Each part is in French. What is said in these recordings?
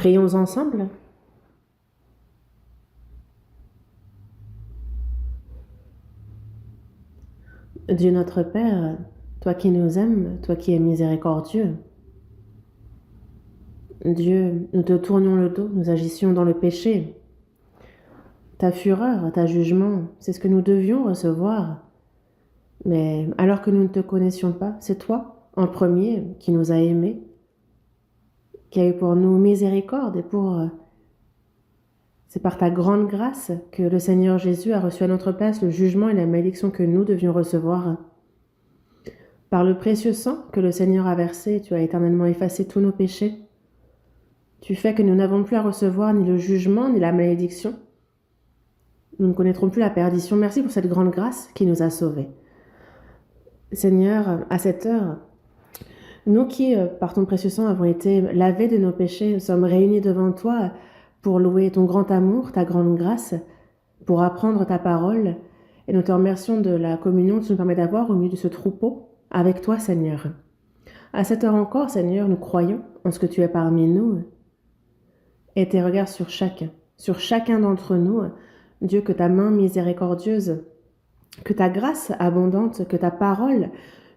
Prions ensemble. Dieu notre Père, toi qui nous aimes, toi qui es miséricordieux, Dieu, nous te tournions le dos, nous agissions dans le péché. Ta fureur, ta jugement, c'est ce que nous devions recevoir. Mais alors que nous ne te connaissions pas, c'est toi, en premier, qui nous a aimés, qui a eu pour nous miséricorde et c'est par ta grande grâce que le Seigneur Jésus a reçu à notre place le jugement et la malédiction que nous devions recevoir. Par le précieux sang que le Seigneur a versé, tu as éternellement effacé tous nos péchés. Tu fais que nous n'avons plus à recevoir ni le jugement ni la malédiction. Nous ne connaîtrons plus la perdition. Merci pour cette grande grâce qui nous a sauvés. Seigneur, à cette heure, nous qui, par ton précieux sang, avons été lavés de nos péchés, sommes réunis devant toi pour louer ton grand amour, ta grande grâce, pour apprendre ta parole. Et nous te remercions de la communion que tu nous permets d'avoir au milieu de ce troupeau avec toi, Seigneur. À cette heure encore, Seigneur, nous croyons en ce que tu es parmi nous. Et tes regards sur chacun d'entre nous, Dieu, que ta main miséricordieuse, que ta grâce abondante, que ta parole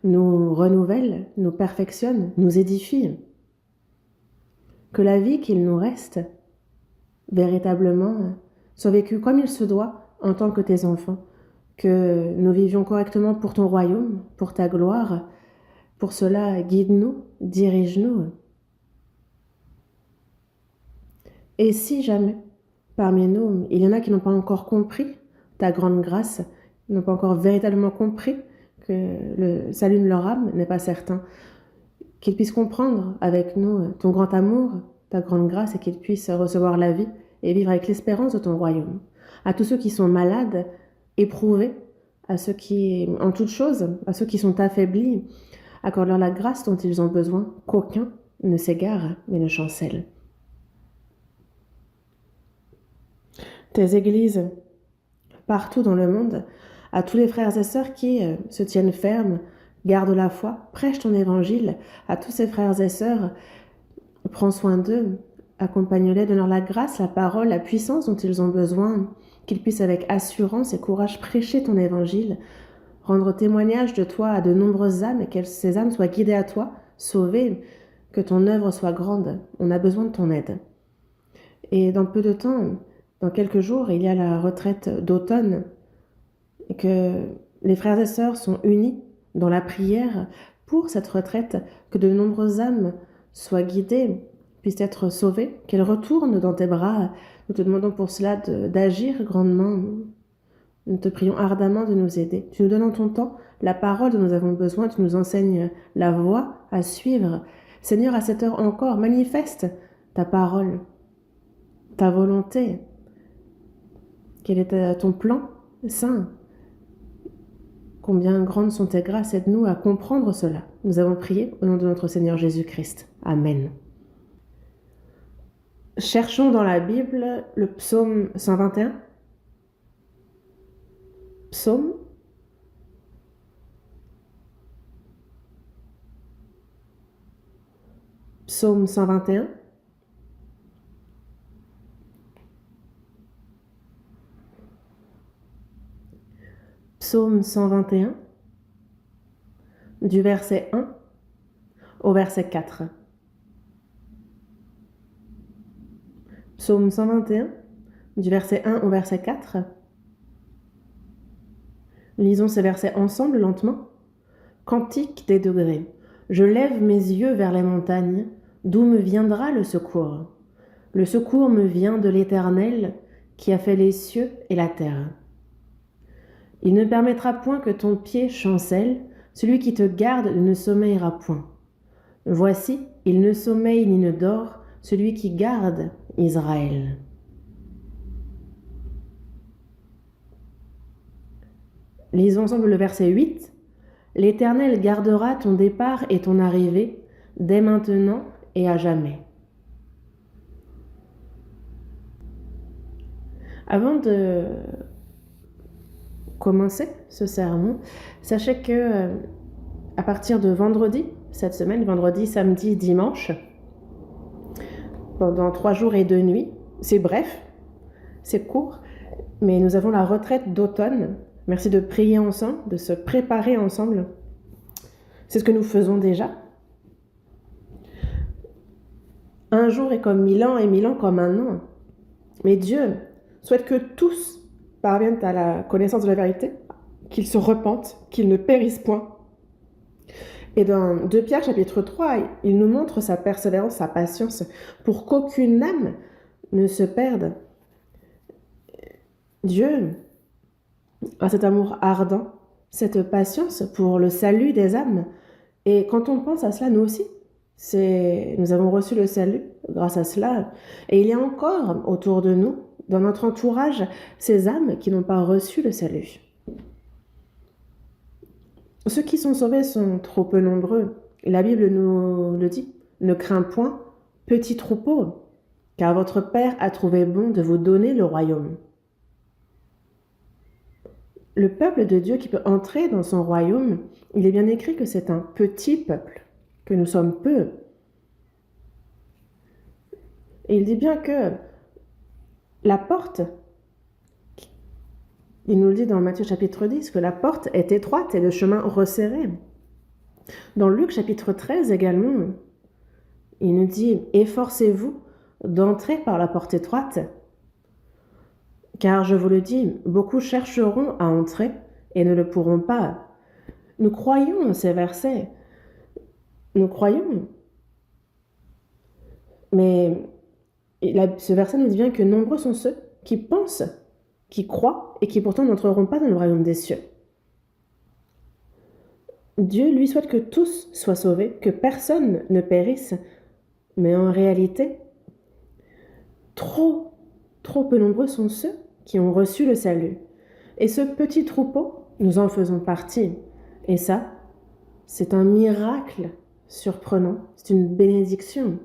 nous renouvelle, nous perfectionne, nous édifie. Que la vie qu'il nous reste, véritablement, soit vécue comme il se doit en tant que tes enfants, que nous vivions correctement pour ton royaume, pour ta gloire. Pour cela, guide-nous, dirige-nous. Et si jamais, parmi nous, il y en a qui n'ont pas encore compris ta grande grâce, n'ont pas encore véritablement compris que le salut de leur âme n'est pas certain, qu'ils puissent comprendre avec nous ton grand amour, ta grande grâce, et qu'ils puissent recevoir la vie et vivre avec l'espérance de ton royaume. À tous ceux qui sont malades, éprouvés, à ceux qui, en toutes choses, à ceux qui sont affaiblis, accorde-leur la grâce dont ils ont besoin, qu'aucun ne s'égare mais ne chancelle. Tes églises, partout dans le monde, à tous les frères et sœurs qui se tiennent fermes, gardent la foi, prêchent ton évangile, à tous ces frères et sœurs, prends soin d'eux, accompagne-les, donne-leur la grâce, la parole, la puissance dont ils ont besoin, qu'ils puissent avec assurance et courage prêcher ton évangile, rendre témoignage de toi à de nombreuses âmes et que ces âmes soient guidées à toi, sauvées, que ton œuvre soit grande. On a besoin de ton aide. Et dans peu de temps, dans quelques jours, il y a la retraite d'automne et que les frères et sœurs sont unis dans la prière pour cette retraite, que de nombreuses âmes soient guidées, puissent être sauvées, qu'elles retournent dans tes bras. Nous te demandons pour cela d'agir grandement. Nous te prions ardemment de nous aider. Tu nous donnes en ton temps la parole dont nous avons besoin, tu nous enseignes la voie à suivre. Seigneur, à cette heure encore, manifeste ta parole, ta volonté. Quel est ton plan saint? Combien grandes sont tes grâces, aide-nous à comprendre cela. Nous avons prié au nom de notre Seigneur Jésus-Christ. Amen. Cherchons dans la Bible le psaume 121. Psaume. Psaume 121. Psaume 121, du verset 1 au verset 4. Psaume 121, du verset 1 au verset 4. Lisons ces versets ensemble lentement. Cantique des degrés. Je lève mes yeux vers les montagnes, d'où me viendra le secours. Le secours me vient de l'Éternel, qui a fait les cieux et la terre. Il ne permettra point que ton pied chancelle, celui qui te garde ne sommeillera point. Voici, il ne sommeille ni ne dort, celui qui garde Israël. Lisons ensemble le verset 8. L'Éternel gardera ton départ et ton arrivée, dès maintenant et à jamais. Avant de commencer ce sermon, sachez que à partir de vendredi, cette semaine, vendredi, samedi, dimanche, pendant 3 jours et 2 nuits. C'est bref, c'est court, mais nous avons la retraite d'automne. Merci de prier ensemble, de se préparer ensemble. C'est ce que nous faisons déjà. Un jour est comme 1000 ans et 1000 ans comme un an. Mais Dieu souhaite que tous parviennent à la connaissance de la vérité, qu'ils se repentent, qu'ils ne périssent point. Et dans 2 Pierre chapitre 3, il nous montre sa persévérance, sa patience, pour qu'aucune âme ne se perde. Dieu a cet amour ardent, cette patience pour le salut des âmes. Et quand on pense à cela, nous aussi, nous avons reçu le salut grâce à cela. Et il y a encore autour de nous, dans notre entourage, ces âmes qui n'ont pas reçu le salut. Ceux qui sont sauvés sont trop peu nombreux. La Bible nous le dit. Ne crains point, petit troupeau, car votre Père a trouvé bon de vous donner le royaume. Le peuple de Dieu qui peut entrer dans son royaume, il est bien écrit que c'est un petit peuple, que nous sommes peu. Et il dit bien que la porte, il nous le dit dans Matthieu chapitre 10, que la porte est étroite et le chemin resserré. Dans Luc chapitre 13 également, il nous dit « Efforcez-vous d'entrer par la porte étroite, car je vous le dis, beaucoup chercheront à entrer et ne le pourront pas. » Nous croyons ces versets, nous croyons. Mais ce verset nous dit bien que nombreux sont ceux qui pensent, qui croient et qui pourtant n'entreront pas dans le royaume des cieux. Dieu, lui, souhaite que tous soient sauvés, que personne ne périsse. Mais en réalité, trop peu nombreux sont ceux qui ont reçu le salut. Et ce petit troupeau, nous en faisons partie. Et ça, c'est un miracle surprenant, c'est une bénédiction.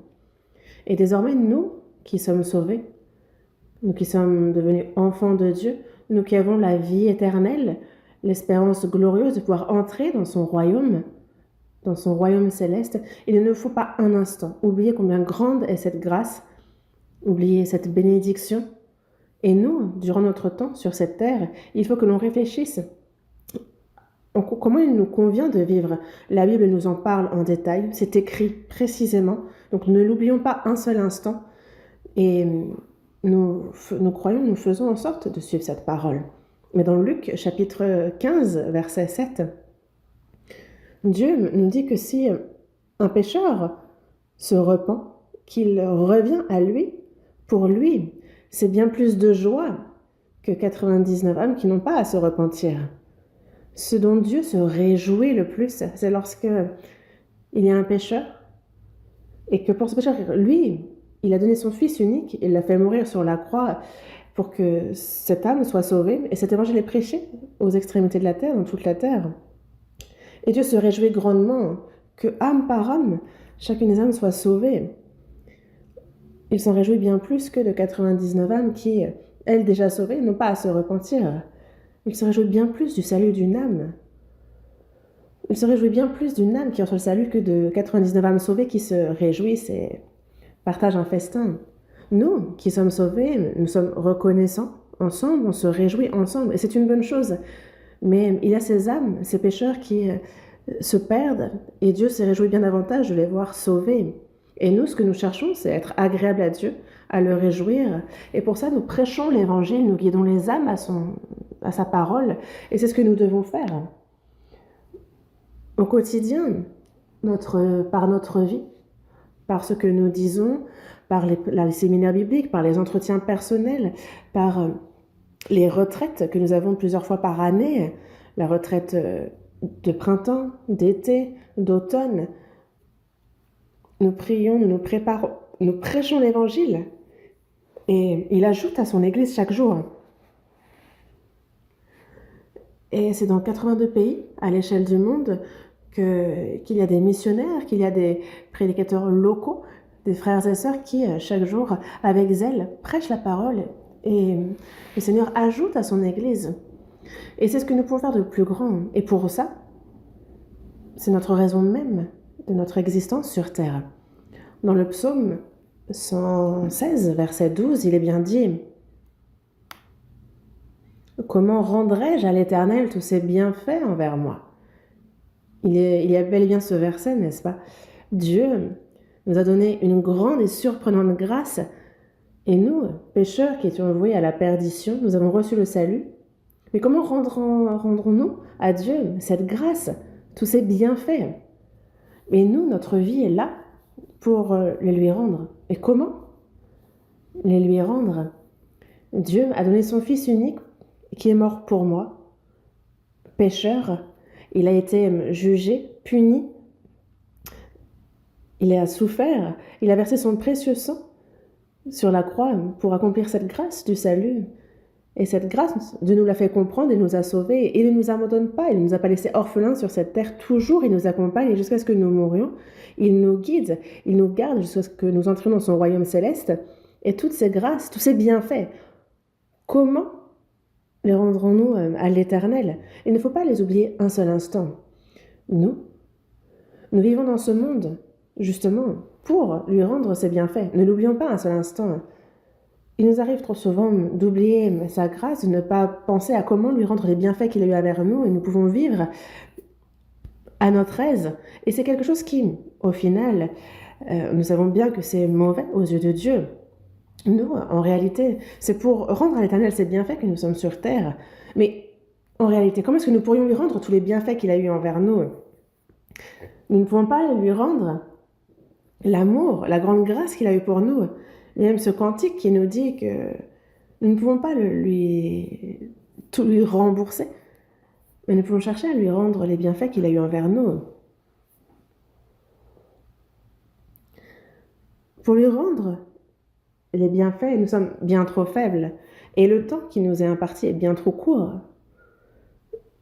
Et désormais, nous qui sommes sauvés, nous qui sommes devenus enfants de Dieu, nous qui avons la vie éternelle, l'espérance glorieuse de pouvoir entrer dans son royaume céleste, il ne faut pas un instant oublier combien grande est cette grâce, oublier cette bénédiction. Et nous, durant notre temps sur cette terre, il faut que l'on réfléchisse comment il nous convient de vivre. La Bible nous en parle en détail, c'est écrit précisément, donc ne l'oublions pas un seul instant. Et nous croyons, nous faisons en sorte de suivre cette parole. Mais dans Luc chapitre 15, verset 7, Dieu nous dit que si un pécheur se repent, qu'il revient à lui, pour lui, c'est bien plus de joie que 99 âmes qui n'ont pas à se repentir. Ce dont Dieu se réjouit le plus, c'est lorsque il y a un pécheur et que pour ce pécheur, lui, il a donné son Fils unique, il l'a fait mourir sur la croix pour que cette âme soit sauvée. Et cet évangile est prêché aux extrémités de la terre, dans toute la terre. Et Dieu se réjouit grandement que âme par âme, chacune des âmes soit sauvée. Il s'en réjouit bien plus que de 99 âmes qui, elles déjà sauvées, n'ont pas à se repentir. Il se réjouit bien plus du salut d'une âme. Il se réjouit bien plus d'une âme qui reçoit le salut que de 99 âmes sauvées qui se réjouissent et partagent un festin. Nous, qui sommes sauvés, nous sommes reconnaissants ensemble, on se réjouit ensemble, et c'est une bonne chose. Mais il y a ces âmes, ces pécheurs qui se perdent, et Dieu se réjouit bien davantage de les voir sauvés. Et nous, ce que nous cherchons, c'est être agréable à Dieu, à le réjouir. Et pour ça, nous prêchons l'Évangile, nous guidons les âmes à sa parole, et c'est ce que nous devons faire. Au quotidien, par notre vie, par ce que nous disons, par les séminaires bibliques, par les entretiens personnels, par les retraites que nous avons plusieurs fois par année, la retraite de printemps, d'été, d'automne. Nous prions, nous nous préparons, nous prêchons l'Évangile et il ajoute à son Église chaque jour. Et c'est dans 82 pays à l'échelle du monde qu'il y a des missionnaires, qu'il y a des prédicateurs locaux, des frères et sœurs qui, chaque jour, avec zèle, prêchent la parole et le Seigneur ajoute à son Église. Et c'est ce que nous pouvons faire de plus grand. Et pour ça, c'est notre raison même de notre existence sur terre. Dans le psaume 116, verset 12, il est bien dit: « Comment rendrai-je à l'Éternel tous ses bienfaits envers moi ?» Il y a bel et bien ce verset, n'est-ce pas? Dieu nous a donné une grande et surprenante grâce, et nous, pécheurs qui étions voués à la perdition, nous avons reçu le salut. Mais comment rendrons-nous à Dieu cette grâce, tous ces bienfaits? Et nous, notre vie est là pour les lui rendre. Et comment les lui rendre? Dieu a donné son Fils unique qui est mort pour moi, pécheur. Il a été jugé, puni, il a souffert, il a versé son précieux sang sur la croix pour accomplir cette grâce du salut. Et cette grâce, Dieu nous l'a fait comprendre et nous a sauvés. Et il ne nous abandonne pas, il ne nous a pas laissés orphelins sur cette terre. Toujours, il nous accompagne jusqu'à ce que nous mourions. Il nous guide, il nous garde jusqu'à ce que nous entrions dans son royaume céleste. Et toutes ces grâces, tous ces bienfaits, comment les rendrons-nous à l'Éternel? Il ne faut pas les oublier un seul instant. Nous vivons dans ce monde, justement, pour lui rendre ses bienfaits. Ne l'oublions pas un seul instant. Il nous arrive trop souvent d'oublier sa grâce, de ne pas penser à comment lui rendre les bienfaits qu'il a eu envers nous, et nous pouvons vivre à notre aise. Et c'est quelque chose qui, au final, nous savons bien que c'est mauvais aux yeux de Dieu. Nous, en réalité, c'est pour rendre à l'Éternel ses bienfaits que nous sommes sur terre. Mais en réalité, comment est-ce que nous pourrions lui rendre tous les bienfaits qu'il a eu envers nous? Nous ne pouvons pas lui rendre l'amour, la grande grâce qu'il a eu pour nous. Il y a même ce cantique qui nous dit que nous ne pouvons pas tout lui rembourser, mais nous pouvons chercher à lui rendre les bienfaits qu'il a eu envers nous. Pour lui rendre les bienfaits, nous sommes bien trop faibles, et le temps qui nous est imparti est bien trop court.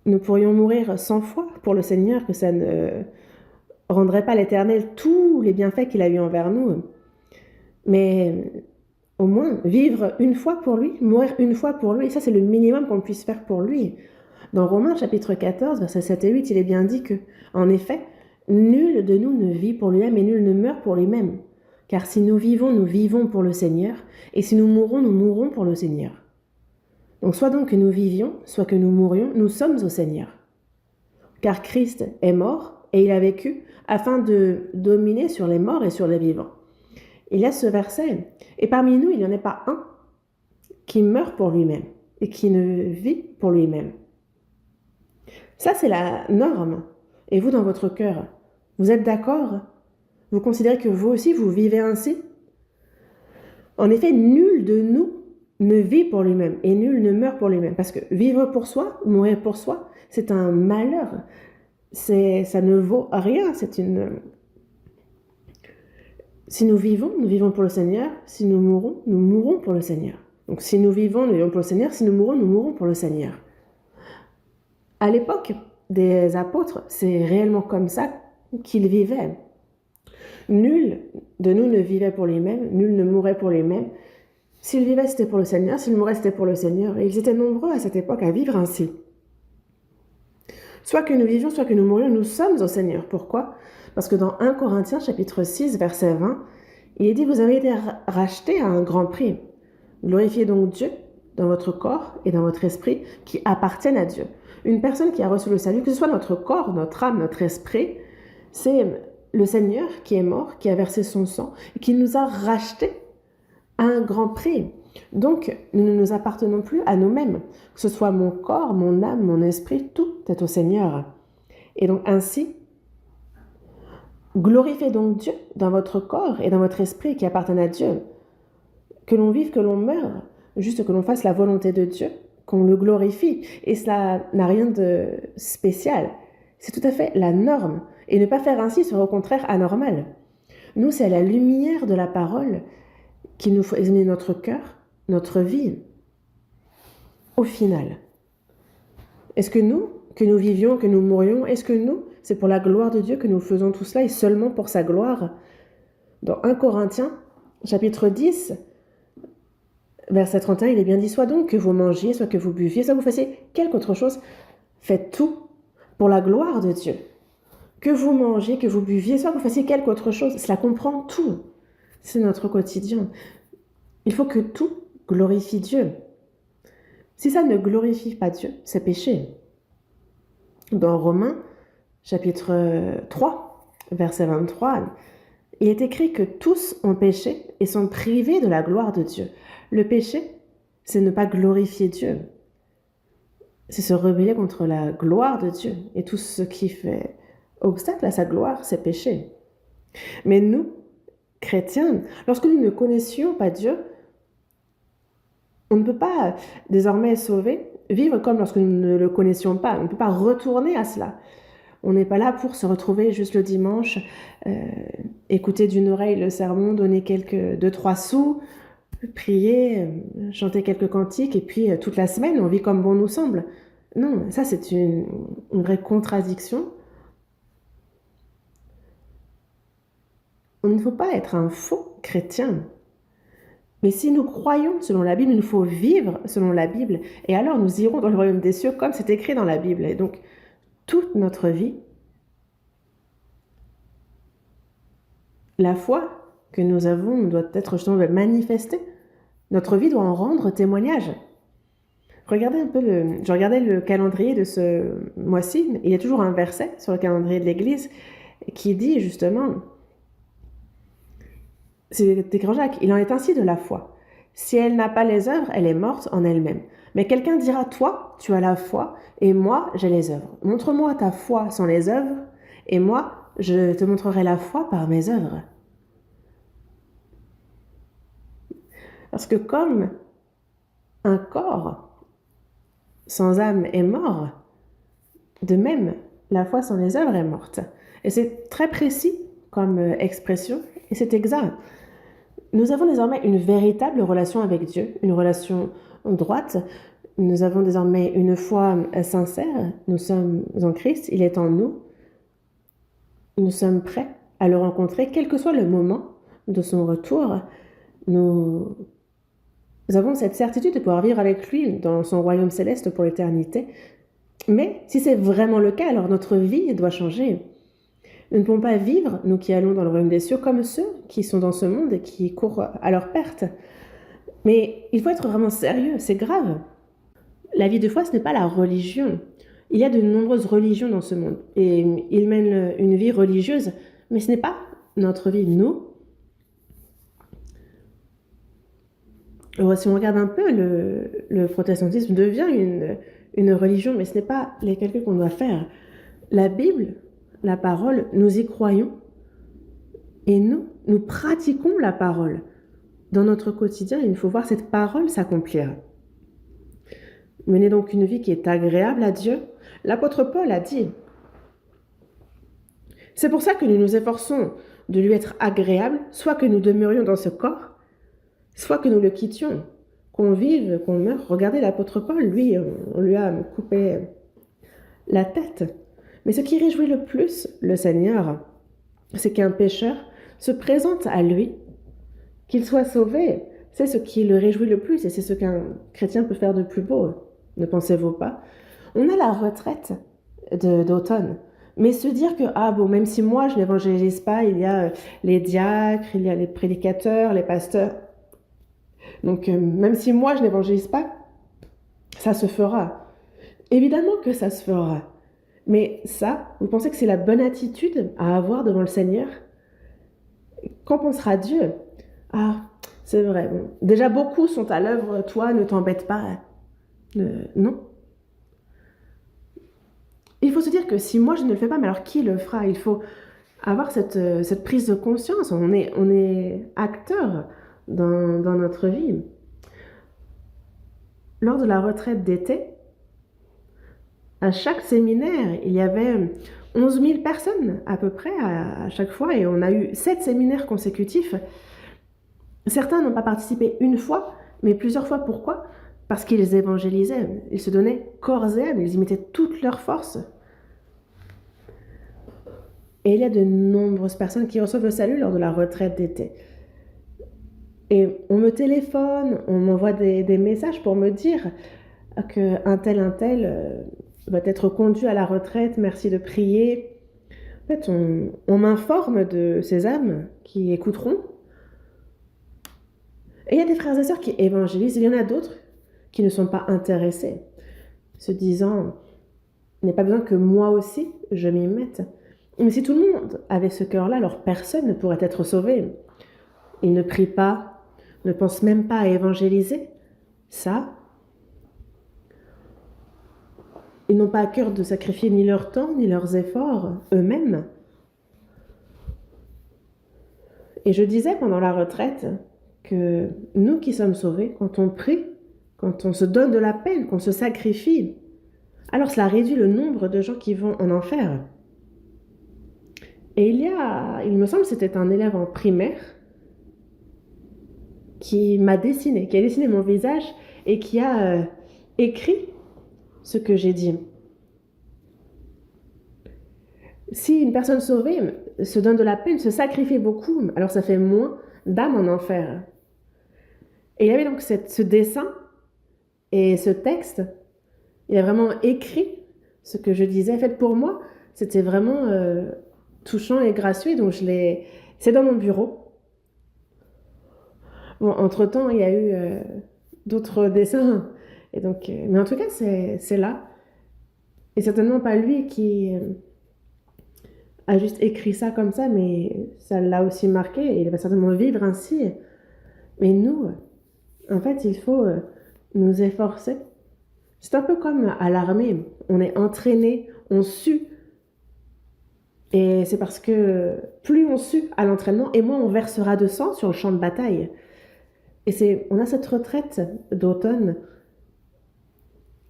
Nous pourrions mourir 100 fois pour le Seigneur, que ça ne rendrait pas à l'Éternel tous les bienfaits qu'il a eu envers nous. Mais au moins, vivre une fois pour lui, mourir une fois pour lui, ça c'est le minimum qu'on puisse faire pour lui. Dans Romains chapitre 14, versets 7 et 8, il est bien dit que, en effet, nul de nous ne vit pour lui-même et nul ne meurt pour lui-même. Car si nous vivons pour le Seigneur, et si nous mourrons pour le Seigneur. Donc soit donc que nous vivions, soit que nous mourions, nous sommes au Seigneur. Car Christ est mort et il a vécu afin de dominer sur les morts et sur les vivants. Il y a ce verset, et parmi nous, il n'y en a pas un qui meurt pour lui-même et qui ne vit pour lui-même. Ça, c'est la norme. Et vous, dans votre cœur, vous êtes d'accord? Vous considérez que vous aussi, vous vivez ainsi? En effet, nul de nous ne vit pour lui-même et nul ne meurt pour lui-même. Parce que vivre pour soi, mourir pour soi, c'est un malheur. Ça ne vaut rien. Si nous vivons pour le Seigneur. Si nous mourrons pour le Seigneur. Donc si nous vivons pour le Seigneur. Si nous mourons pour le Seigneur. À l'époque des apôtres, c'est réellement comme ça qu'ils vivaient. Nul de nous ne vivait pour lui-même, nul ne mourait pour lui-même. S'il vivait, c'était pour le Seigneur, s'il mourait, c'était pour le Seigneur. Et ils étaient nombreux à cette époque à vivre ainsi. Soit que nous vivions, soit que nous mourions, nous sommes au Seigneur. Pourquoi? Parce que dans 1 Corinthiens, chapitre 6, verset 20, il est dit « Vous avez été rachetés à un grand prix. Glorifiez donc Dieu dans votre corps et dans votre esprit qui appartiennent à Dieu. » Une personne qui a reçu le salut, que ce soit notre corps, notre âme, notre esprit, c'est le Seigneur qui est mort, qui a versé son sang et qui nous a rachetés à un grand prix. Donc, nous ne nous appartenons plus à nous-mêmes. Que ce soit mon corps, mon âme, mon esprit, tout est au Seigneur. Et donc ainsi, glorifiez donc Dieu dans votre corps et dans votre esprit qui appartiennent à Dieu. Que l'on vive, que l'on meure, juste que l'on fasse la volonté de Dieu, qu'on le glorifie. Et cela n'a rien de spécial. C'est tout à fait la norme. Et ne pas faire ainsi serait au contraire anormal. Nous, c'est à la lumière de la parole qu'il nous faut examiner notre cœur, notre vie. Au final, est-ce que nous vivions, que nous mourions, est-ce que nous, c'est pour la gloire de Dieu que nous faisons tout cela et seulement pour sa gloire? Dans 1 Corinthiens, chapitre 10, verset 31, il est bien dit « Soit donc que vous mangiez, soit que vous buviez, soit que vous fassiez quelque autre chose, faites tout pour la gloire de Dieu. » Que vous mangiez, que vous buviez, soit que vous fassiez quelque autre chose, cela comprend tout. C'est notre quotidien. Il faut que tout glorifie Dieu. Si ça ne glorifie pas Dieu, c'est péché. Dans Romains, chapitre 3, verset 23, il est écrit que tous ont péché et sont privés de la gloire de Dieu. Le péché, c'est ne pas glorifier Dieu. C'est se rebeller contre la gloire de Dieu. Et tout ce qui fait obstacle à sa gloire, c'est péché. Mais nous, chrétiens, lorsque nous ne connaissions pas Dieu, on ne peut pas désormais vivre comme lorsque nous ne le connaissions pas. On ne peut pas retourner à cela. On n'est pas là pour se retrouver juste le dimanche, écouter d'une oreille le sermon, donner 2-3 sous, prier, chanter quelques cantiques, et puis toute la semaine, on vit comme bon nous semble. Non, ça c'est une vraie contradiction. Il ne faut pas être un faux chrétien. Mais si nous croyons selon la Bible, il nous faut vivre selon la Bible. Et alors nous irons dans le royaume des cieux comme c'est écrit dans la Bible. Et donc, toute notre vie, la foi que nous avons doit être justement manifestée. Notre vie doit en rendre témoignage. Regardez un peu je regardais le calendrier de ce mois-ci. Il y a toujours un verset sur le calendrier de l'Église qui dit justement, c'est Grand Jacques, il en est ainsi de la foi. Si elle n'a pas les œuvres, elle est morte en elle-même. Mais quelqu'un dira, toi, tu as la foi, et moi, j'ai les œuvres. Montre-moi ta foi sans les œuvres, et moi, je te montrerai la foi par mes œuvres. Parce que comme un corps sans âme est mort, de même, la foi sans les œuvres est morte. Et c'est très précis comme expression, et c'est exact. Nous avons désormais une véritable relation avec Dieu, une relation droite. Nous avons désormais une foi sincère. Nous sommes en Christ, il est en nous. Nous sommes prêts à le rencontrer, quel que soit le moment de son retour. Nous avons cette certitude de pouvoir vivre avec lui dans son royaume céleste pour l'éternité. Mais si c'est vraiment le cas, alors notre vie doit changer. Nous ne pouvons pas vivre, nous qui allons dans le royaume des cieux, comme ceux qui sont dans ce monde et qui courent à leur perte. Mais il faut être vraiment sérieux, c'est grave. La vie de foi, ce n'est pas la religion. Il y a de nombreuses religions dans ce monde et ils mènent une vie religieuse, mais ce n'est pas notre vie. Nous, si on regarde un peu, le protestantisme devient une religion, mais ce n'est pas les calculs qu'on doit faire. La Bible, la parole, nous y croyons et nous pratiquons la parole. Dans notre quotidien, il faut voir cette parole s'accomplir. Menez donc une vie qui est agréable à Dieu. L'apôtre Paul a dit, c'est pour ça que nous nous efforçons de lui être agréable, soit que nous demeurions dans ce corps, soit que nous le quittions, qu'on vive, qu'on meure. Regardez l'apôtre Paul, lui, on lui a coupé la tête. Mais ce qui réjouit le plus le Seigneur, c'est qu'un pécheur se présente à lui, qu'il soit sauvé. C'est ce qui le réjouit le plus et c'est ce qu'un chrétien peut faire de plus beau. Ne pensez-vous pas? On a la retraite d'automne. Mais se dire que, même si moi je n'évangélise pas, il y a les diacres, il y a les prédicateurs, les pasteurs. Donc même si moi je n'évangélise pas, ça se fera. Évidemment que ça se fera. Mais ça, vous pensez que c'est la bonne attitude à avoir devant le Seigneur? Qu'en pensera Dieu? C'est vrai. Bon. Déjà, beaucoup sont à l'œuvre. Toi, ne t'embête pas. Non. Il faut se dire que si moi je ne le fais pas, mais alors qui le fera? Il faut avoir cette prise de conscience. On est acteur dans notre vie. Lors de la retraite d'été, à chaque séminaire, il y avait 11 000 personnes à peu près à chaque fois et on a eu 7 séminaires consécutifs. Certains n'ont pas participé une fois, mais plusieurs fois. Pourquoi? Parce qu'ils évangélisaient. Ils se donnaient corps et âme, ils y mettaient toute leur force. Et il y a de nombreuses personnes qui reçoivent le salut lors de la retraite d'été. Et on me téléphone, on m'envoie des messages pour me dire qu'un tel va être conduit à la retraite, merci de prier. En fait, on m'informe de ces âmes qui écouteront Et il y a des frères et sœurs qui évangélisent, il y en a d'autres qui ne sont pas intéressés, se disant, il n'y a pas besoin que moi aussi je m'y mette. Mais si tout le monde avait ce cœur-là, alors personne ne pourrait être sauvé. Ils ne prient pas, ne pensent même pas à évangéliser. Ça, ils n'ont pas à cœur de sacrifier ni leur temps, ni leurs efforts, eux-mêmes. Et je disais pendant la retraite que nous qui sommes sauvés, quand on prie, quand on se donne de la peine, qu'on se sacrifie, alors cela réduit le nombre de gens qui vont en enfer. Et il me semble que c'était un élève en primaire qui a dessiné mon visage et qui a écrit ce que j'ai dit. Si une personne sauvée se donne de la peine, se sacrifie beaucoup, alors ça fait moins d'âmes en enfer. Et il y avait donc ce dessin et ce texte, il a vraiment écrit ce que je disais. En fait, pour moi, c'était vraiment touchant et gracieux, donc c'est dans mon bureau. Bon, entre-temps, il y a eu d'autres dessins, et donc, mais en tout cas, c'est là. Et certainement pas lui qui a juste écrit ça comme ça, mais ça l'a aussi marqué, et il va certainement vivre ainsi. Mais nous, en fait, il faut nous efforcer. C'est un peu comme à l'armée, on est entraîné, on sue. Et c'est parce que plus on sue à l'entraînement, et moins on versera de sang sur le champ de bataille. Et on a cette retraite d'automne.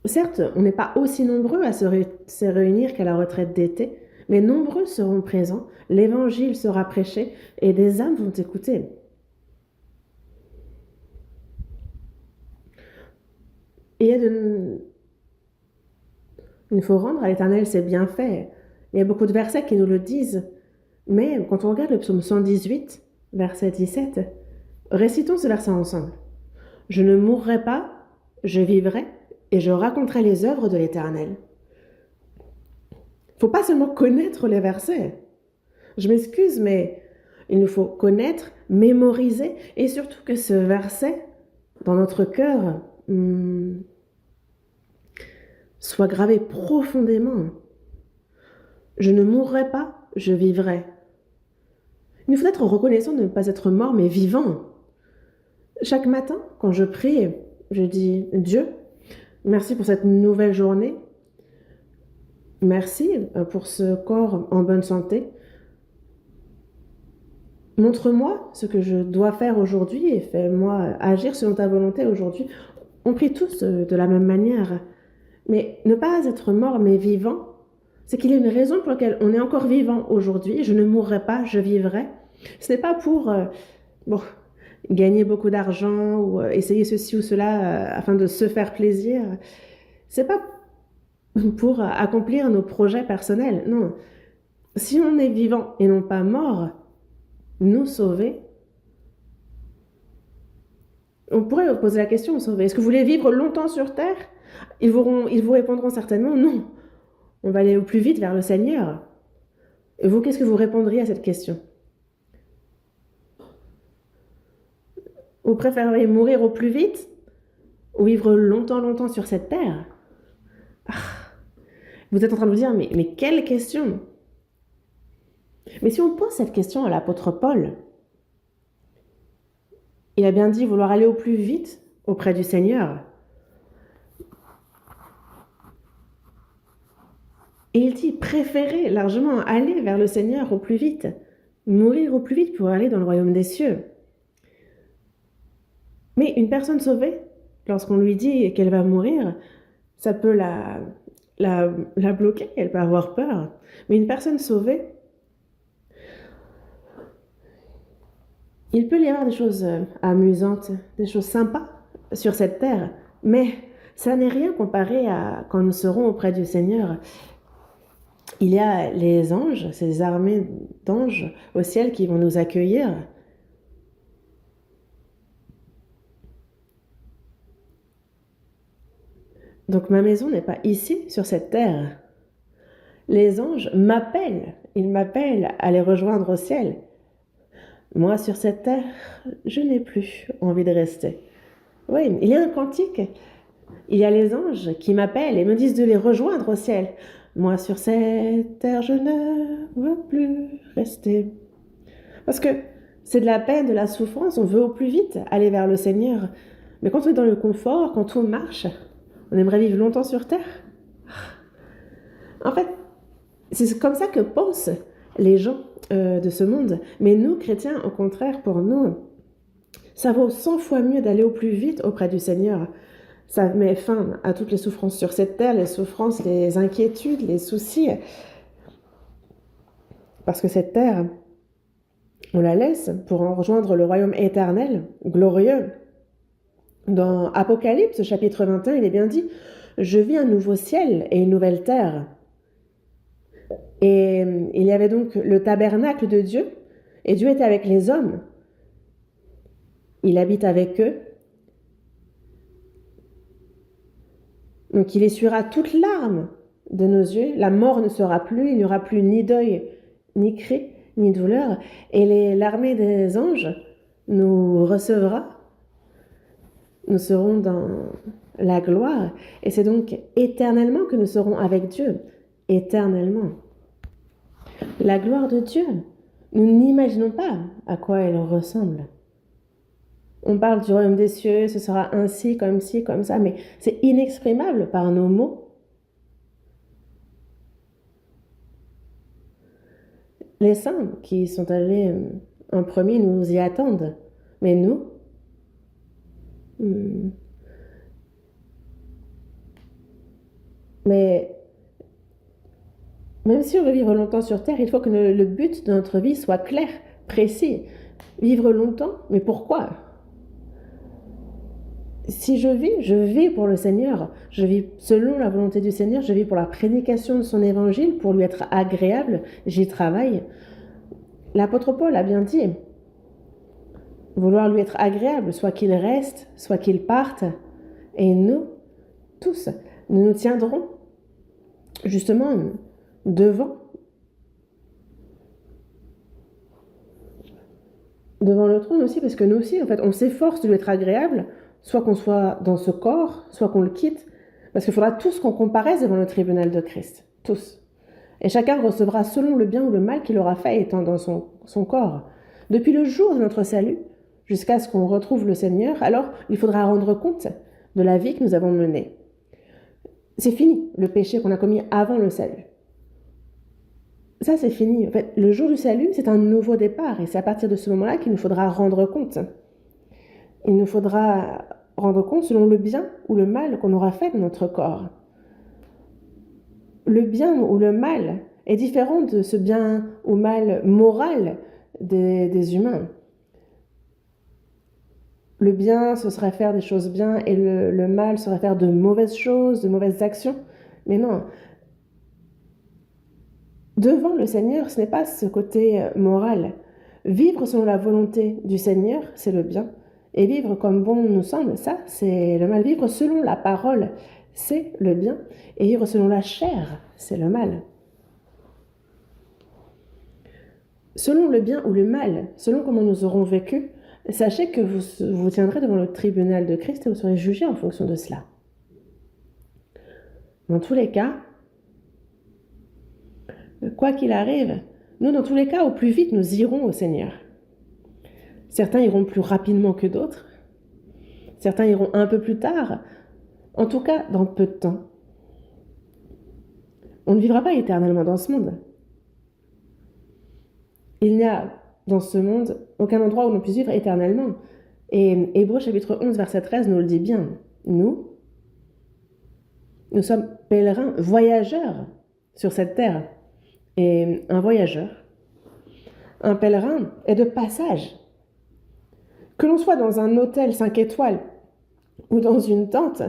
Certes, on n'est pas aussi nombreux à se réunir qu'à la retraite d'été, mais nombreux seront présents, l'évangile sera prêché et des âmes vont écouter. Et il faut rendre à l'Éternel ses bienfaits. Il y a beaucoup de versets qui nous le disent, mais quand on regarde le psaume 118, verset 17, récitons ce verset ensemble. Je ne mourrai pas, je vivrai, et je raconterai les œuvres de l'Éternel. Il ne faut pas seulement connaître les versets. Je m'excuse, mais il nous faut connaître, mémoriser, et surtout que ce verset, dans notre cœur, soit gravé profondément. Je ne mourrai pas, je vivrai. Il nous faut être reconnaissant de ne pas être mort, mais vivant. Chaque matin, quand je prie, je dis « Dieu, merci pour cette nouvelle journée. Merci pour ce corps en bonne santé. Montre-moi ce que je dois faire aujourd'hui et fais-moi agir selon ta volonté aujourd'hui. » On prie tous de la même manière. Mais ne pas être mort, mais vivant, c'est qu'il y a une raison pour laquelle on est encore vivant aujourd'hui. Je ne mourrai pas, je vivrai. Ce n'est pas pour gagner beaucoup d'argent ou essayer ceci ou cela afin de se faire plaisir. C'est pas pour accomplir nos projets personnels. Non. Si on est vivant et non pas mort, nous sauver, on pourrait poser la question aux sauvés. Est-ce que vous voulez vivre longtemps sur terre? Ils vous répondront certainement non. On va aller au plus vite vers le Seigneur. Et vous, qu'est-ce que vous répondriez à cette question? Vous préféreriez mourir au plus vite ou vivre longtemps sur cette terre? Vous êtes en train de vous dire, mais quelle question? Mais si on pose cette question à l'apôtre Paul, il a bien dit vouloir aller au plus vite auprès du Seigneur. Et il dit préférer largement aller vers le Seigneur au plus vite, mourir au plus vite pour aller dans le royaume des cieux. Mais une personne sauvée, lorsqu'on lui dit qu'elle va mourir, ça peut la bloquer, elle peut avoir peur. Mais une personne sauvée, il peut y avoir des choses amusantes, des choses sympas sur cette terre, mais ça n'est rien comparé à quand nous serons auprès du Seigneur. Il y a les anges, ces armées d'anges au ciel qui vont nous accueillir. Donc ma maison n'est pas ici, sur cette terre. Les anges m'appellent, ils m'appellent à les rejoindre au ciel. Moi, sur cette terre, je n'ai plus envie de rester. Oui, il y a un cantique. Il y a les anges qui m'appellent et me disent de les rejoindre au ciel. Moi, sur cette terre, je ne veux plus rester. Parce que c'est de la peine, de la souffrance, on veut au plus vite aller vers le Seigneur. Mais quand on est dans le confort, quand tout marche, on aimerait vivre longtemps sur terre. En fait, c'est comme ça que pensent les gens de ce monde. Mais nous, chrétiens, au contraire, pour nous, ça vaut 100 fois mieux d'aller au plus vite auprès du Seigneur. Ça met fin à toutes les souffrances sur cette terre, les souffrances, les inquiétudes, les soucis. Parce que cette terre, on la laisse pour en rejoindre le royaume éternel, glorieux. Dans Apocalypse, chapitre 21, il est bien dit « Je vis un nouveau ciel et une nouvelle terre ». Et il y avait donc le tabernacle de Dieu, et Dieu était avec les hommes. Il habite avec eux. Donc il essuiera toute larme de nos yeux. La mort ne sera plus, il n'y aura plus ni deuil, ni cri, ni douleur. Et l'armée des anges nous recevra. Nous serons dans la gloire. Et c'est donc éternellement que nous serons avec Dieu. Éternellement. La gloire de Dieu, nous n'imaginons pas à quoi elle ressemble. On parle du royaume des cieux, ce sera ainsi, comme ci, comme ça, mais c'est inexprimable par nos mots. Les saints qui sont allés en premier nous y attendent, mais nous, mais même si on veut vivre longtemps sur Terre, il faut que le but de notre vie soit clair, précis. Vivre longtemps, mais pourquoi ? Si je vis pour le Seigneur, je vis selon la volonté du Seigneur, je vis pour la prédication de son évangile, pour lui être agréable, j'y travaille. L'apôtre Paul a bien dit, vouloir lui être agréable, soit qu'il reste, soit qu'il parte, et nous, tous, nous nous tiendrons justement devant le trône aussi, parce que nous aussi, en fait, on s'efforce de lui être agréable, soit qu'on soit dans ce corps, soit qu'on le quitte, parce qu'il faudra tous qu'on comparaisse devant le tribunal de Christ, tous. Et chacun recevra selon le bien ou le mal qu'il aura fait étant dans son corps. Depuis le jour de notre salut, jusqu'à ce qu'on retrouve le Seigneur, alors il faudra rendre compte de la vie que nous avons menée. C'est fini, le péché qu'on a commis avant le salut. Ça, c'est fini. En fait, le jour du salut, c'est un nouveau départ. Et c'est à partir de ce moment-là qu'il nous faudra rendre compte. Il nous faudra rendre compte selon le bien ou le mal qu'on aura fait dans notre corps. Le bien ou le mal est différent de ce bien ou mal moral des humains. Le bien, ce serait faire des choses bien, et le mal serait faire de mauvaises choses, de mauvaises actions. Mais non. Devant le Seigneur, ce n'est pas ce côté moral. Vivre selon la volonté du Seigneur, c'est le bien. Et vivre comme bon nous semble, ça, c'est le mal. Vivre selon la parole, c'est le bien. Et vivre selon la chair, c'est le mal. Selon le bien ou le mal, selon comment nous aurons vécu, sachez que vous tiendrez devant le tribunal de Christ et vous serez jugés en fonction de cela. Dans tous les cas, quoi qu'il arrive, nous, dans tous les cas, au plus vite, nous irons au Seigneur. Certains iront plus rapidement que d'autres. Certains iront un peu plus tard. En tout cas, dans peu de temps. On ne vivra pas éternellement dans ce monde. Il n'y a dans ce monde aucun endroit où l'on puisse vivre éternellement. Et Hébreux chapitre 11, verset 13 nous le dit bien. Nous sommes pèlerins, voyageurs sur cette terre. Et un voyageur, un pèlerin est de passage. Que l'on soit dans un hôtel 5 étoiles ou dans une tente,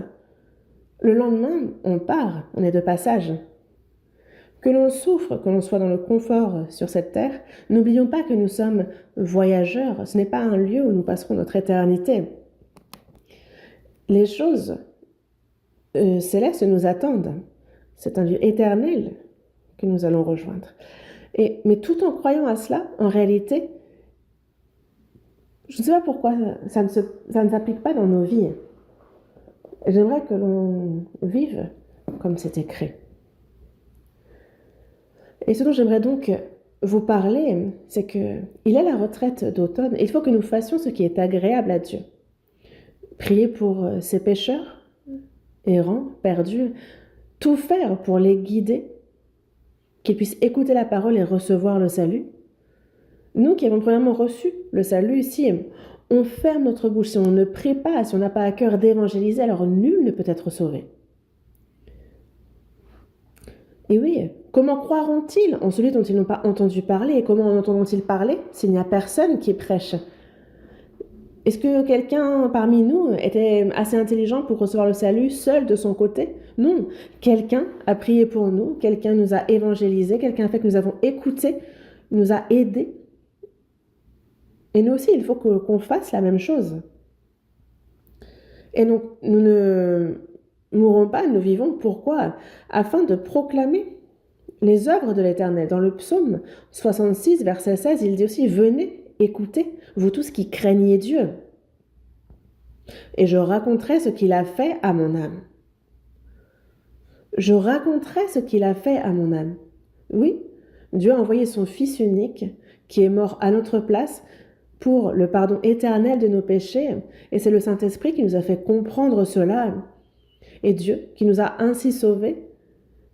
le lendemain, on part, on est de passage. Que l'on souffre, que l'on soit dans le confort sur cette terre, n'oublions pas que nous sommes voyageurs. Ce n'est pas un lieu où nous passerons notre éternité. Les choses célestes nous attendent. C'est un lieu éternel que nous allons rejoindre. Mais tout en croyant à cela, en réalité, Je ne sais pas pourquoi ça ne s'applique pas dans nos vies. J'aimerais que l'on vive comme c'est écrit. Et ce dont j'aimerais donc vous parler, c'est qu'il est la retraite d'automne et il faut que nous fassions ce qui est agréable à Dieu. Prier pour ces pécheurs errants, perdus, tout faire pour les guider, qu'ils puissent écouter la parole et recevoir le salut. Nous qui avons premièrement reçu le salut, si on ferme notre bouche, si on ne prie pas, si on n'a pas à cœur d'évangéliser, alors nul ne peut être sauvé. Et oui, comment croiront-ils en celui dont ils n'ont pas entendu parler? Et comment en entendront-ils parler s'il n'y a personne qui prêche? Est-ce que quelqu'un parmi nous était assez intelligent pour recevoir le salut seul de son côté? Non, quelqu'un a prié pour nous, quelqu'un nous a évangélisé, quelqu'un a fait que nous avons écouté, nous a aidés. Et nous aussi, il faut qu'on fasse la même chose. Et donc, nous ne mourrons pas, nous vivons. Pourquoi? Afin de proclamer les œuvres de l'Éternel. Dans le psaume 66, verset 16, il dit aussi « Venez, écoutez, vous tous qui craignez Dieu, et je raconterai ce qu'il a fait à mon âme. » Je raconterai ce qu'il a fait à mon âme. Oui, Dieu a envoyé son Fils unique, qui est mort à notre place, pour le pardon éternel de nos péchés, et c'est le Saint-Esprit qui nous a fait comprendre cela, et Dieu qui nous a ainsi sauvés.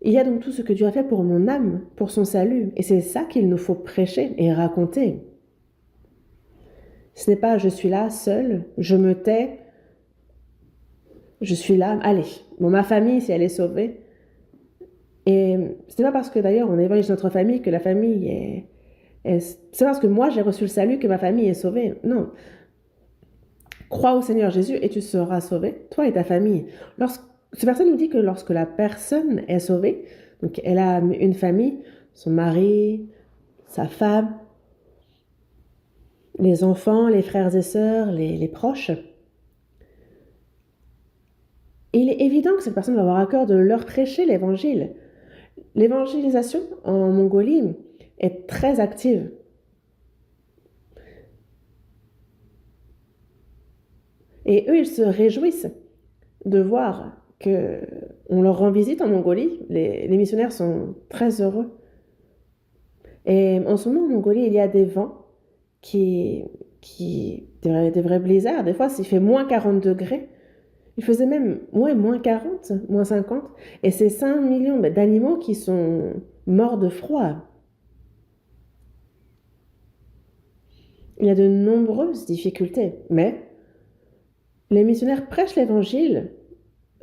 Il y a donc tout ce que Dieu a fait pour mon âme, pour son salut, et c'est ça qu'il nous faut prêcher et raconter. Ce n'est pas « je suis là, seul, je me tais, je suis là, allez, bon, ma famille, si elle est sauvée. » Et ce n'est pas parce que d'ailleurs on évangélise notre famille que la famille est... C'est parce que moi j'ai reçu le salut que ma famille est sauvée. Non. Crois au Seigneur Jésus et tu seras sauvé, toi et ta famille. Ce verset nous dit que lorsque la personne est sauvée, donc elle a une famille, son mari, sa femme, les enfants, les frères et sœurs, les proches, il est évident que cette personne va avoir à cœur de leur prêcher l'évangile. L'évangélisation en Mongolie est très active. Et eux, ils se réjouissent de voir qu'on leur rend visite en Mongolie. Les missionnaires sont très heureux. Et en ce moment, en Mongolie, il y a des vents des vrais blizzards. Des fois, s'il fait moins 40 degrés, il faisait même moins 40, moins 50. Et c'est 5 millions d'animaux qui sont morts de froid. Il y a de nombreuses difficultés, mais les missionnaires prêchent l'évangile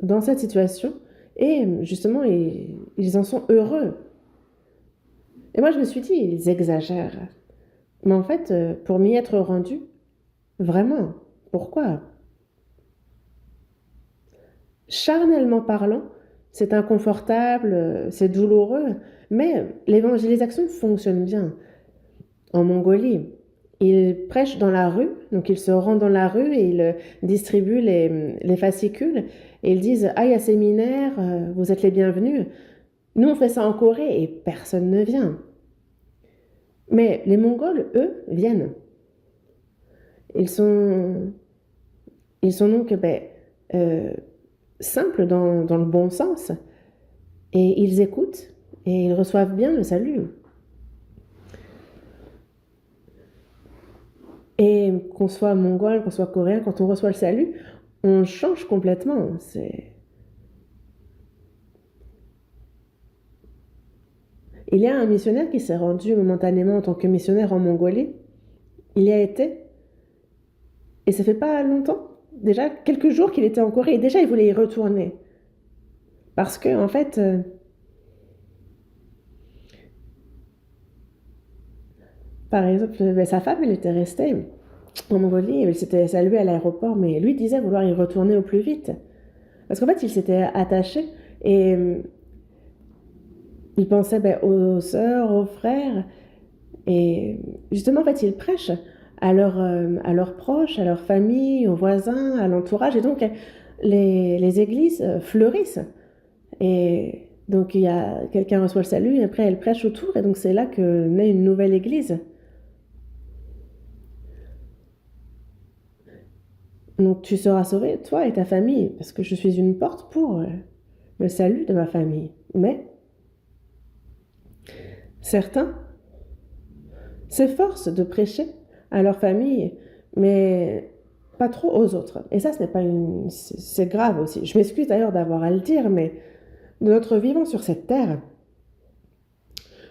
dans cette situation et justement, ils en sont heureux. Et moi, je me suis dit, ils exagèrent. Mais en fait, pour m'y être rendu, vraiment, pourquoi? Charnellement parlant, c'est inconfortable, c'est douloureux, mais l'évangélisation fonctionne bien. En Mongolie, ils prêchent dans la rue, donc ils se rendent dans la rue et ils distribuent les fascicules et ils disent « Aïe à séminaire, vous êtes les bienvenus ». Nous, on fait ça en Corée et personne ne vient. Mais les Mongols, eux, viennent. Ils sont donc simples dans le bon sens et ils écoutent et ils reçoivent bien le salut. Et qu'on soit mongol, qu'on soit coréen, quand on reçoit le salut, on change complètement. Il y a un missionnaire qui s'est rendu momentanément en tant que missionnaire en Mongolie. Il y a été. Et ça fait pas longtemps, déjà quelques jours qu'il était en Corée. Et déjà, il voulait y retourner. Parce que, en fait, par exemple, sa femme, elle était restée en Mongolie, elle s'était saluée à l'aéroport, mais lui disait vouloir y retourner au plus vite. Parce qu'en fait, il s'était attaché et il pensait aux sœurs, aux frères. Et justement, en fait, il prêche à leurs proches, à leur famille, aux voisins, à l'entourage. Et donc, les églises fleurissent. Et donc, quelqu'un reçoit le salut, et après, elle prêche autour. Et donc, c'est là que naît une nouvelle église. Donc tu seras sauvé, toi et ta famille, parce que je suis une porte pour le salut de ma famille. Mais certains s'efforcent de prêcher à leur famille, mais pas trop aux autres. Et ça, ce n'est pas une... c'est grave aussi. Je m'excuse d'ailleurs d'avoir à le dire, mais de notre vivant sur cette terre,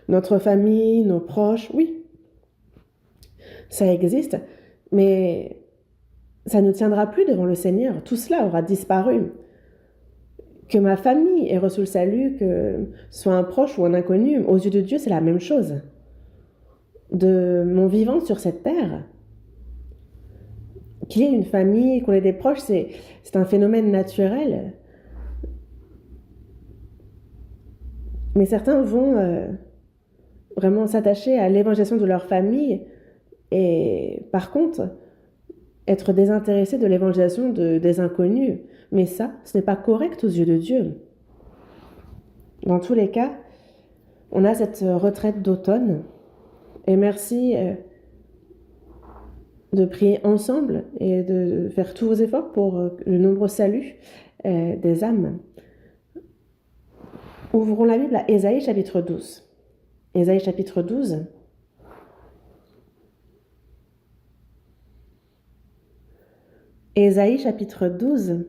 notre famille, nos proches, oui, ça existe, mais ça ne tiendra plus devant le Seigneur. Tout cela aura disparu. Que ma famille ait reçu le salut, que ce soit un proche ou un inconnu, aux yeux de Dieu, c'est la même chose. De mon vivant sur cette terre, qu'il y ait une famille, qu'on ait des proches, c'est un phénomène naturel. Mais certains vont vraiment s'attacher à l'évangélisation de leur famille et par contre être désintéressés de l'évangélisation des inconnus. Mais ça, ce n'est pas correct aux yeux de Dieu. Dans tous les cas, on a cette retraite d'automne et merci de prier ensemble et de faire tous vos efforts pour le nombreux salut des âmes. Ouvrons la Bible à Ésaïe chapitre 12. Ésaïe chapitre 12. Ésaïe chapitre 12,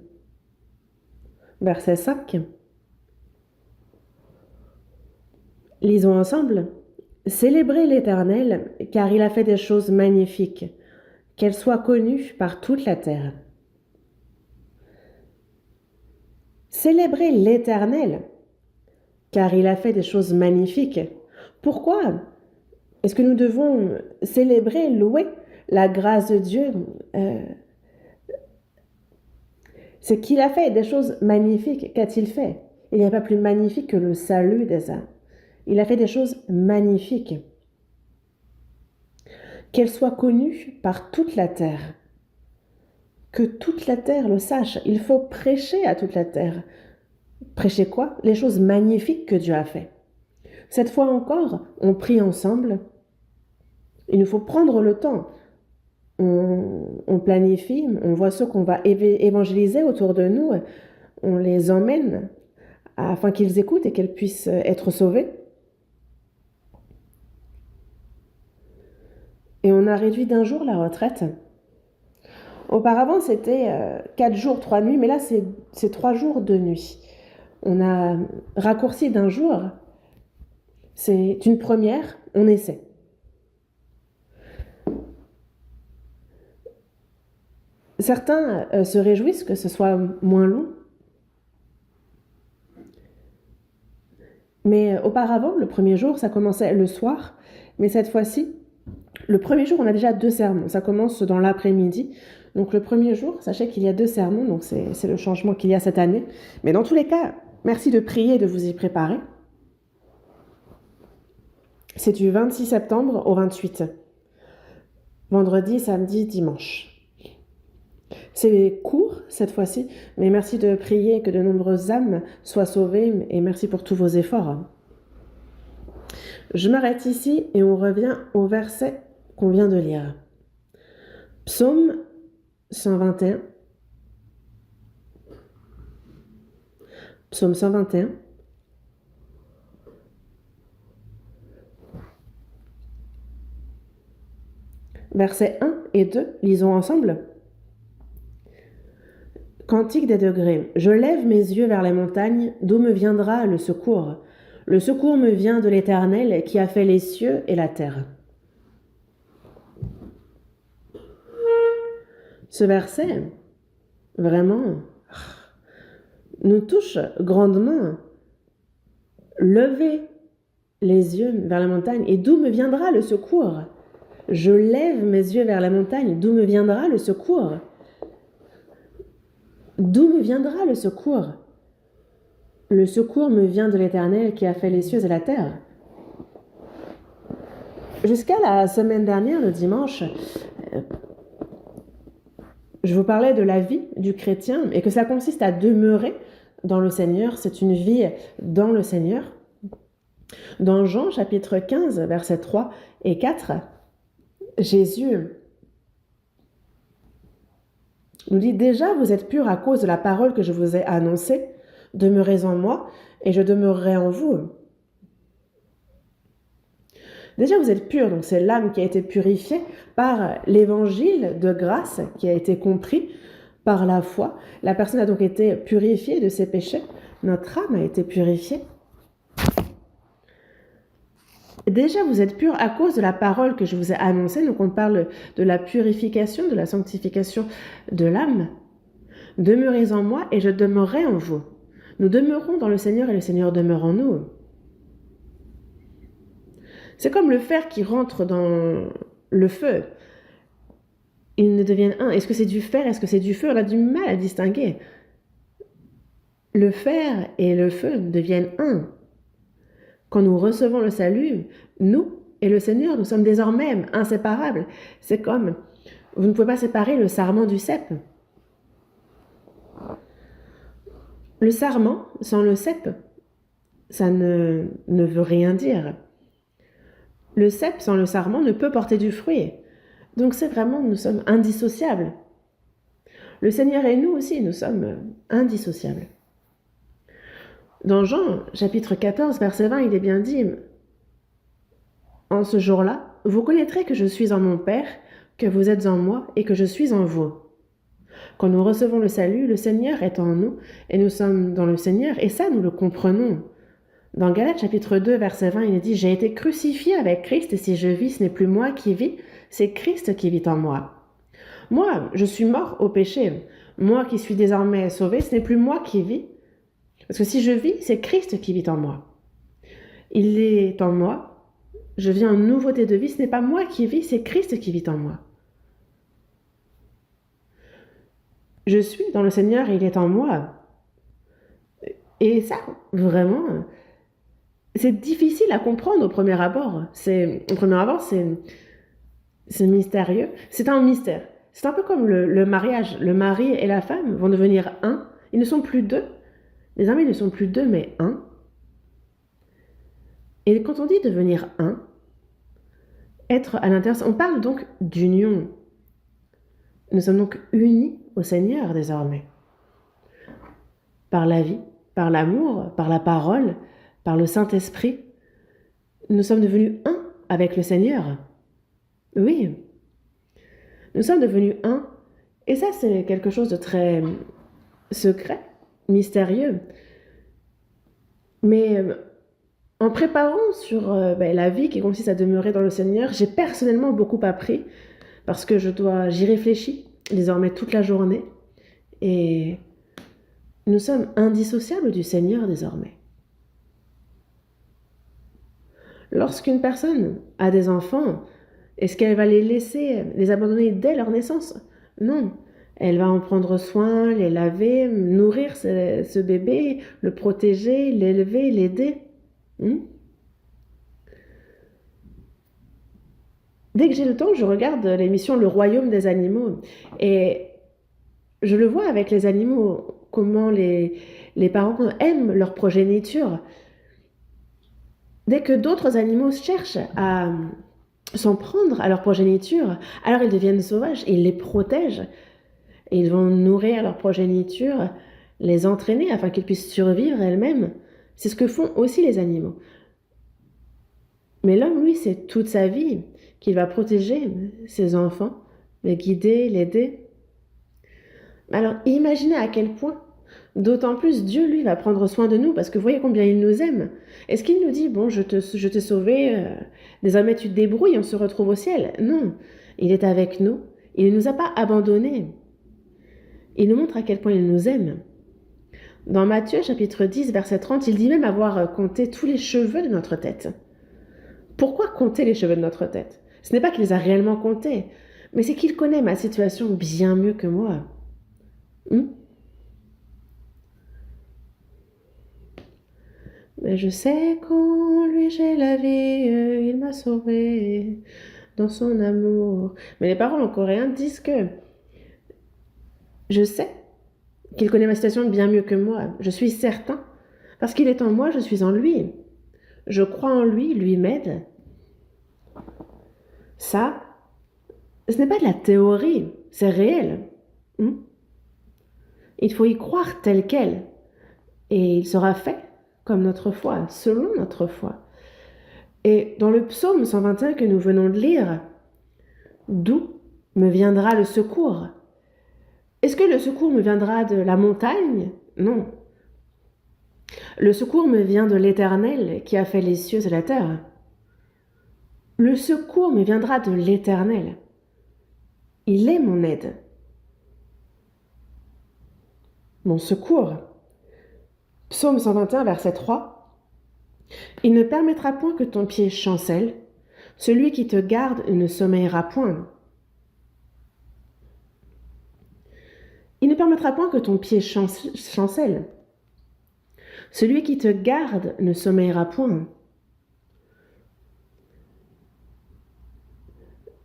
verset 5. Lisons ensemble. Célébrez l'Éternel, car il a fait des choses magnifiques, qu'elles soient connues par toute la terre. Célébrez l'Éternel, car il a fait des choses magnifiques. Pourquoi est-ce que nous devons célébrer, louer la grâce de Dieu C'est qu'il a fait des choses magnifiques. Qu'a-t-il fait? Il n'y a pas plus magnifique que le salut des âmes. Il a fait des choses magnifiques. Qu'elles soient connues par toute la terre. Que toute la terre le sache. Il faut prêcher à toute la terre. Prêcher quoi? Les choses magnifiques que Dieu a fait. Cette fois encore, on prie ensemble. Il nous faut prendre le temps. On planifie, on voit ceux qu'on va évangéliser autour de nous, on les emmène afin qu'ils écoutent et qu'elles puissent être sauvées. Et on a réduit d'un jour la retraite. Auparavant, c'était 4 jours, 3 nuits, mais là, c'est 3 jours, 2 nuits. On a raccourci d'un jour. C'est une première, on essaie. Certains se réjouissent que ce soit moins long. Mais auparavant, le premier jour, ça commençait le soir. Mais cette fois-ci, le premier jour, on a déjà 2 sermons. Ça commence dans l'après-midi. Donc le premier jour, sachez qu'il y a 2 sermons. Donc c'est le changement qu'il y a cette année. Mais dans tous les cas, merci de prier et de vous y préparer. C'est du 26 septembre au 28. Vendredi, samedi, dimanche. C'est court cette fois-ci, mais merci de prier que de nombreuses âmes soient sauvées et merci pour tous vos efforts. Je m'arrête ici et on revient au verset qu'on vient de lire. Psaume 121. Psaume 121. Versets 1 et 2, lisons ensemble. Cantique des degrés. Je lève mes yeux vers les montagnes, d'où me viendra le secours? Le secours me vient de l'Éternel qui a fait les cieux et la terre. Ce verset, vraiment, nous touche grandement. Levez les yeux vers la montagne, et d'où me viendra le secours? Je lève mes yeux vers la montagne, d'où me viendra le secours? D'où me viendra le secours? Le secours me vient de l'Éternel qui a fait les cieux et la terre. Jusqu'à la semaine dernière, le dimanche, je vous parlais de la vie du chrétien et que ça consiste à demeurer dans le Seigneur. C'est une vie dans le Seigneur. Dans Jean chapitre 15, versets 3 et 4, Jésus nous dit déjà vous êtes purs à cause de la parole que je vous ai annoncée, demeurez en moi et je demeurerai en vous. Déjà vous êtes purs, donc c'est l'âme qui a été purifiée par l'évangile de grâce qui a été compris par la foi. La personne a donc été purifiée de ses péchés, notre âme a été purifiée. Déjà, vous êtes purs à cause de la parole que je vous ai annoncée. Donc, on parle de la purification, de la sanctification de l'âme. Demeurez en moi et je demeurerai en vous. Nous demeurons dans le Seigneur et le Seigneur demeure en nous. C'est comme le fer qui rentre dans le feu. Ils ne deviennent un. Est-ce que c'est du fer? Est-ce que c'est du feu? On a du mal à distinguer. Le fer et le feu deviennent un. Quand nous recevons le salut, nous et le Seigneur, nous sommes désormais inséparables. C'est comme, vous ne pouvez pas séparer le sarment du cep. Le sarment, sans le cep, ça ne veut rien dire. Le cep, sans le sarment, ne peut porter du fruit. Donc c'est vraiment, nous sommes indissociables. Le Seigneur et nous aussi, nous sommes indissociables. Dans Jean, chapitre 14, verset 20, il est bien dit, « En ce jour-là, vous connaîtrez que je suis en mon Père, que vous êtes en moi et que je suis en vous. » Quand nous recevons le salut, le Seigneur est en nous et nous sommes dans le Seigneur, et ça, nous le comprenons. Dans Galates chapitre 2, verset 20, il est dit « J'ai été crucifié avec Christ, et si je vis, ce n'est plus moi qui vis, c'est Christ qui vit en moi. Moi, je suis mort au péché. Moi qui suis désormais sauvé, ce n'est plus moi qui vis. Parce que si je vis, c'est Christ qui vit en moi. Il est en moi. Je vis en nouveauté de vie. Ce n'est pas moi qui vis, c'est Christ qui vit en moi. Je suis dans le Seigneur et il est en moi. Et ça, vraiment, c'est difficile à comprendre au premier abord. C'est mystérieux. C'est un mystère. C'est un peu comme le mariage. Le mari et la femme vont devenir un. Ils ne sont plus deux. Désormais, ils ne sont plus deux, mais un. Et quand on dit devenir un, être à l'intérieur, on parle donc d'union. Nous sommes donc unis au Seigneur désormais. Par la vie, par l'amour, par la parole, par le Saint-Esprit, nous sommes devenus un avec le Seigneur. Oui, nous sommes devenus un. Et ça, c'est quelque chose de très secret, mystérieux. Mais en préparant sur la vie qui consiste à demeurer dans le Seigneur, j'ai personnellement beaucoup appris parce que j'y réfléchis désormais toute la journée. Et nous sommes indissociables du Seigneur désormais. Lorsqu'une personne a des enfants, est-ce qu'elle va les abandonner dès leur naissance? Non. Elle va en prendre soin, les laver, nourrir ce bébé, le protéger, l'élever, l'aider. Dès que j'ai le temps, je regarde l'émission Le Royaume des animaux. Et je le vois avec les animaux, comment les parents aiment leur progéniture. Dès que d'autres animaux cherchent à s'en prendre à leur progéniture, alors ils deviennent sauvages et ils les protègent. Et ils vont nourrir leur progéniture, les entraîner afin qu'ils puissent survivre elles-mêmes. C'est ce que font aussi les animaux. Mais l'homme, lui, c'est toute sa vie qu'il va protéger ses enfants, les guider, l'aider. Alors imaginez à quel point, d'autant plus Dieu, lui, va prendre soin de nous, parce que vous voyez combien il nous aime. Est-ce qu'il nous dit, bon, je t'ai sauvé, désormais tu te débrouilles, on se retrouve au ciel? Non, il est avec nous, il ne nous a pas abandonnés. Il nous montre à quel point il nous aime. Dans Matthieu, chapitre 10, verset 30, il dit même avoir compté tous les cheveux de notre tête. Pourquoi compter les cheveux de notre tête? Ce n'est pas qu'il les a réellement comptés, mais c'est qu'il connaît ma situation bien mieux que moi. Mais je sais qu'en lui j'ai la vie, il m'a sauvé dans son amour. Mais les paroles en coréen disent que je sais qu'il connaît ma situation bien mieux que moi. Je suis certain. Parce qu'il est en moi, je suis en lui. Je crois en lui, lui m'aide. Ça, ce n'est pas de la théorie, c'est réel. Il faut y croire tel quel. Et il sera fait comme notre foi, selon notre foi. Et dans le psaume 121 que nous venons de lire, d'où me viendra le secours? Est-ce que le secours me viendra de la montagne? Non. Le secours me vient de l'Éternel qui a fait les cieux et la terre. Le secours me viendra de l'Éternel. Il est mon aide. Mon secours. Psaume 121, verset 3. Il ne permettra point que ton pied chancelle. Celui qui te garde ne sommeillera point. Il ne permettra point que ton pied chancelle. Celui qui te garde ne sommeillera point.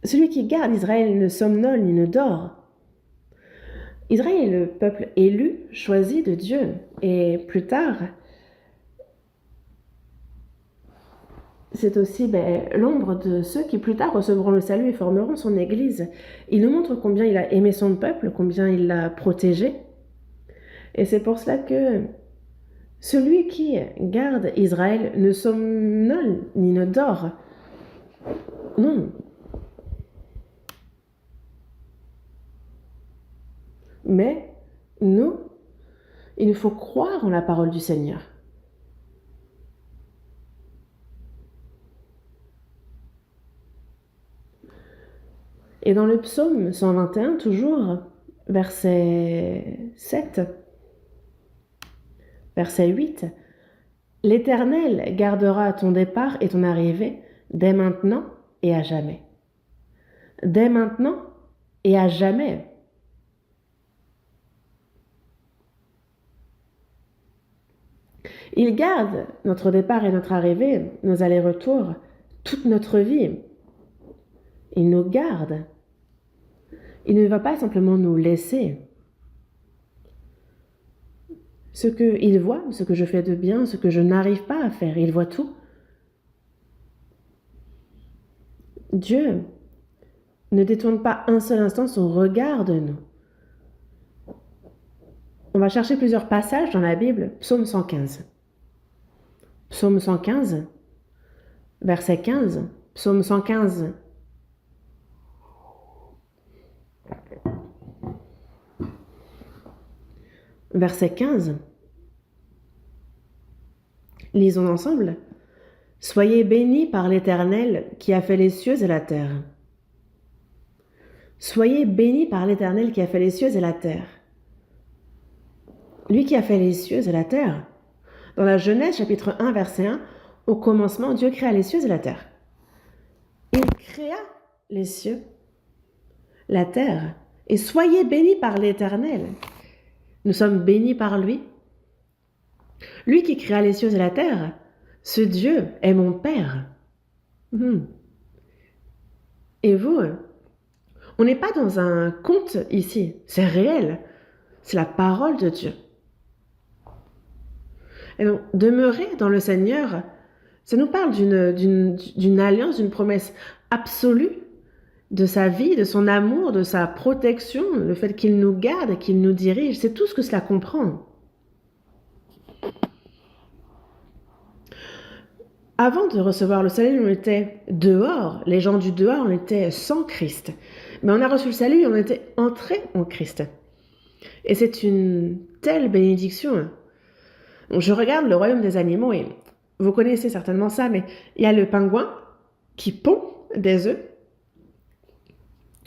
Celui qui garde Israël ne somnole ni ne dort. Israël est le peuple élu, choisi de Dieu. Et plus tard, c'est aussi l'ombre de ceux qui plus tard recevront le salut et formeront son Église. Il nous montre combien il a aimé son peuple, combien il l'a protégé. Et c'est pour cela que celui qui garde Israël ne somnole ni ne dort. Non. Mais nous, il nous faut croire en la parole du Seigneur. Et dans le psaume 121, toujours, verset 7, verset 8, « L'Éternel gardera ton départ et ton arrivée dès maintenant et à jamais. » Dès maintenant et à jamais. Il garde notre départ et notre arrivée, nos allers-retours, toute notre vie. Il nous garde. Il ne va pas simplement nous laisser. Ce qu'il voit, ce que je fais de bien, ce que je n'arrive pas à faire, il voit tout. Dieu ne détourne pas un seul instant son regard de nous. On va chercher plusieurs passages dans la Bible, psaume 115. Psaume 115, verset 15, psaume 115. Verset 15. Lisons ensemble. « Soyez bénis par l'Éternel qui a fait les cieux et la terre. » Soyez bénis par l'Éternel qui a fait les cieux et la terre. Lui qui a fait les cieux et la terre. Dans la Genèse, chapitre 1, verset 1, au commencement, Dieu créa les cieux et la terre. Il créa les cieux, la terre. Et soyez bénis par l'Éternel. Nous sommes bénis par lui. Lui qui créa les cieux et la terre, ce Dieu est mon Père. Et vous, on n'est pas dans un conte ici, c'est réel. C'est la parole de Dieu. Et donc, demeurer dans le Seigneur, ça nous parle d'une alliance, d'une promesse absolue de sa vie, de son amour, de sa protection, le fait qu'il nous garde, qu'il nous dirige. C'est tout ce que cela comprend. Avant de recevoir le salut, on était dehors. Les gens du dehors, on était sans Christ. Mais on a reçu le salut et on était entrés en Christ. Et c'est une telle bénédiction. Je regarde le royaume des animaux et vous connaissez certainement ça, mais il y a le pingouin qui pond des œufs,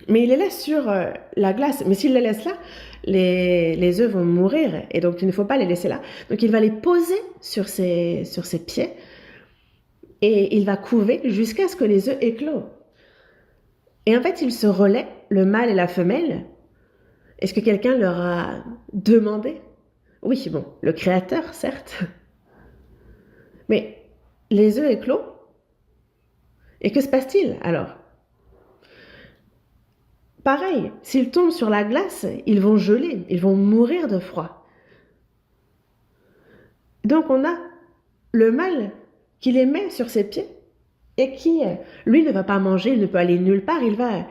mais il les laisse sur la glace. Mais s'il les laisse là, les œufs vont mourir et donc il ne faut pas les laisser là. Donc il va les poser sur ses pieds et il va couver jusqu'à ce que les œufs éclosent. Et en fait, ils se relaient, le mâle et la femelle. Est-ce que quelqu'un leur a demandé? Oui, bon, le Créateur, certes. Mais les œufs éclosent. Et que se passe-t-il alors? Pareil, s'ils tombent sur la glace, ils vont geler, ils vont mourir de froid. Donc on a le mâle qui les met sur ses pieds et qui, lui, ne va pas manger, il ne peut aller nulle part, il va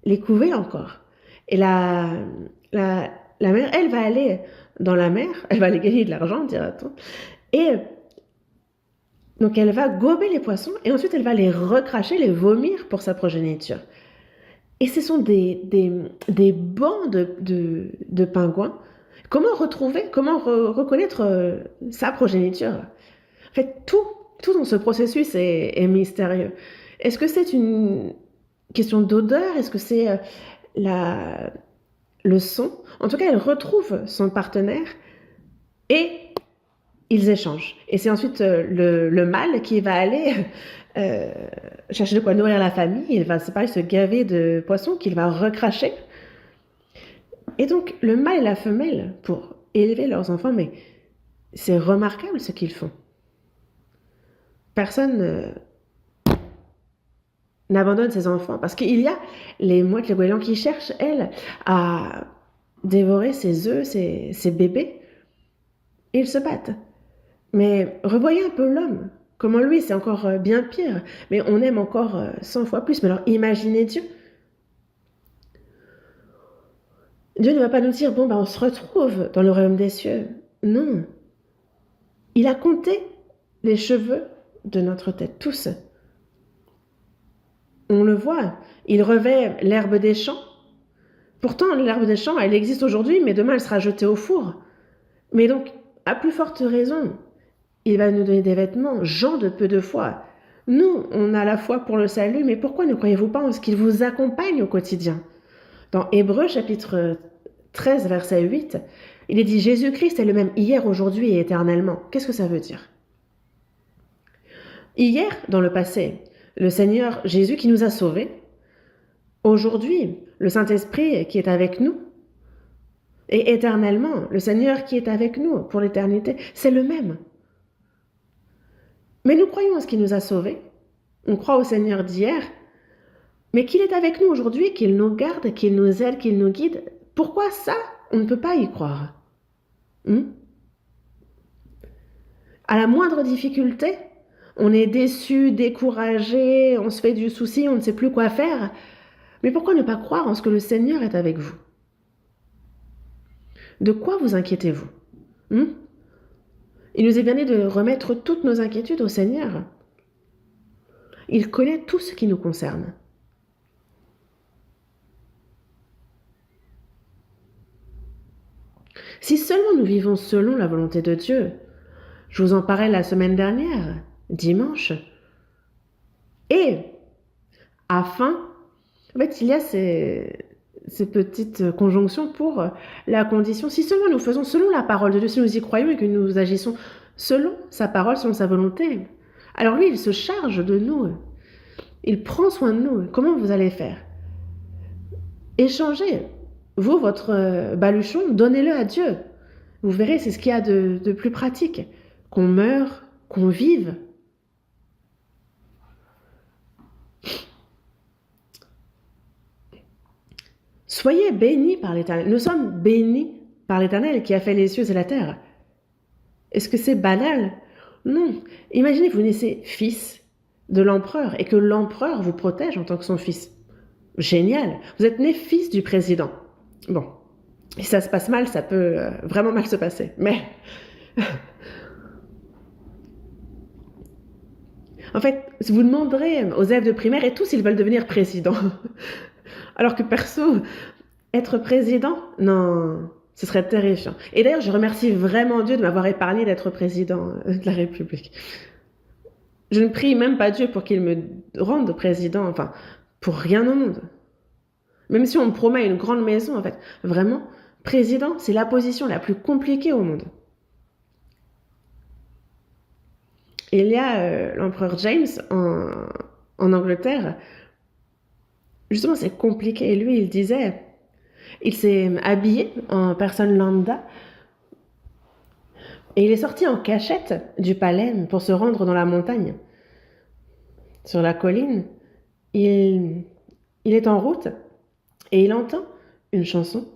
les couver encore. Et la la mère, elle va aller dans la mer, elle va aller gagner de l'argent, dira-t-on, et donc elle va gober les poissons, et ensuite elle va les recracher, les vomir pour sa progéniture. Et ce sont des bancs de pingouins. Comment reconnaître sa progéniture? En fait, tout dans ce processus est mystérieux. Est-ce que c'est une question d'odeur? Est-ce que c'est le son? En tout cas, elle retrouve son partenaire et ils échangent. Et c'est ensuite le mâle qui va aller chercher de quoi nourrir la famille. Il va, c'est pareil, se gaver de poissons qu'il va recracher. Et donc, le mâle et la femelle, pour élever leurs enfants, mais c'est remarquable ce qu'ils font. Personne n'abandonne ses enfants, parce qu'il y a les mouettes, les goélands qui cherchent, elles, à dévorer ses œufs, ses bébés, et ils se battent. Mais revoyez un peu l'homme, comment lui, c'est encore bien pire, mais on aime encore 100 fois plus. Mais alors, imaginez Dieu. Dieu ne va pas nous dire, bon, ben, on se retrouve dans le royaume des cieux. Non. Il a compté les cheveux de notre tête, tous. On le voit, il revêt l'herbe des champs. Pourtant, l'herbe des champs, elle existe aujourd'hui, mais demain, elle sera jetée au four. Mais donc, à plus forte raison, il va nous donner des vêtements, gens de peu de foi. Nous, on a la foi pour le salut, mais pourquoi ne croyez-vous pas en ce qu'il vous accompagne au quotidien? Dans Hébreux, chapitre 13, verset 8, il est dit « Jésus-Christ est le même hier, aujourd'hui et éternellement ». Qu'est-ce que ça veut dire? Hier, dans le passé, le Seigneur Jésus qui nous a sauvés. Aujourd'hui, le Saint-Esprit qui est avec nous. Et éternellement, le Seigneur qui est avec nous pour l'éternité, c'est le même. Mais nous croyons en ce qui nous a sauvés. On croit au Seigneur d'hier, mais qu'il est avec nous aujourd'hui, qu'il nous garde, qu'il nous aide, qu'il nous guide. Pourquoi ça, on ne peut pas y croire? À la moindre difficulté, on est déçu, découragé, on se fait du souci, on ne sait plus quoi faire. Mais pourquoi ne pas croire en ce que le Seigneur est avec vous? De quoi vous inquiétez-vous? Il nous est bien dit de remettre toutes nos inquiétudes au Seigneur. Il connaît tout ce qui nous concerne. Si seulement nous vivons selon la volonté de Dieu, je vous en parlais la semaine dernière, dimanche, et afin, en fait, il y a ces petites conjonctions pour la condition, si seulement nous faisons selon la parole de Dieu, si nous y croyons et que nous agissons selon sa parole, selon sa volonté, alors lui, il se charge de nous, il prend soin de nous. Comment vous allez faire? Échangez, vous, votre baluchon, donnez-le à Dieu. Vous verrez, c'est ce qu'il y a de plus pratique, qu'on meure, qu'on vive. Soyez bénis par l'Éternel. Nous sommes bénis par l'Éternel qui a fait les cieux et la terre. Est-ce que c'est banal? Non. Imaginez que vous naissez fils de l'empereur et que l'empereur vous protège en tant que son fils. Génial. Vous êtes né fils du président. Bon. Si ça se passe mal, ça peut vraiment mal se passer. Mais en fait, vous demanderez aux élèves de primaire et tous ils veulent devenir président. Alors que perso, être président, non, ce serait terrifiant. Et d'ailleurs, je remercie vraiment Dieu de m'avoir épargné d'être président de la République. Je ne prie même pas Dieu pour qu'il me rende président, enfin, pour rien au monde. Même si on me promet une grande maison, en fait, vraiment, président, c'est la position la plus compliquée au monde. Il y a l'empereur James en Angleterre. Justement, c'est compliqué. Et lui, il disait, il s'est habillé en personne lambda et il est sorti en cachette du palais pour se rendre dans la montagne, sur la colline. Il est en route et il entend une chanson.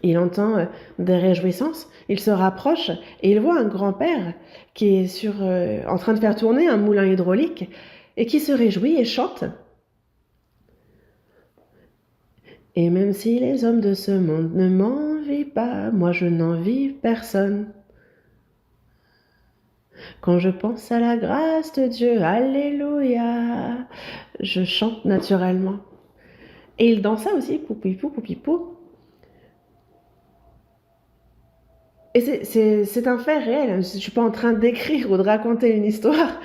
Il entend des réjouissances. Il se rapproche et il voit un grand-père qui est en train de faire tourner un moulin hydraulique et qui se réjouit et chante. Et même si les hommes de ce monde ne m'envient pas, moi je n'envie personne. Quand je pense à la grâce de Dieu, alléluia, je chante naturellement. Et il dansa aussi, poupipou, poupipou. Et c'est un fait réel, je ne suis pas en train d'écrire ou de raconter une histoire,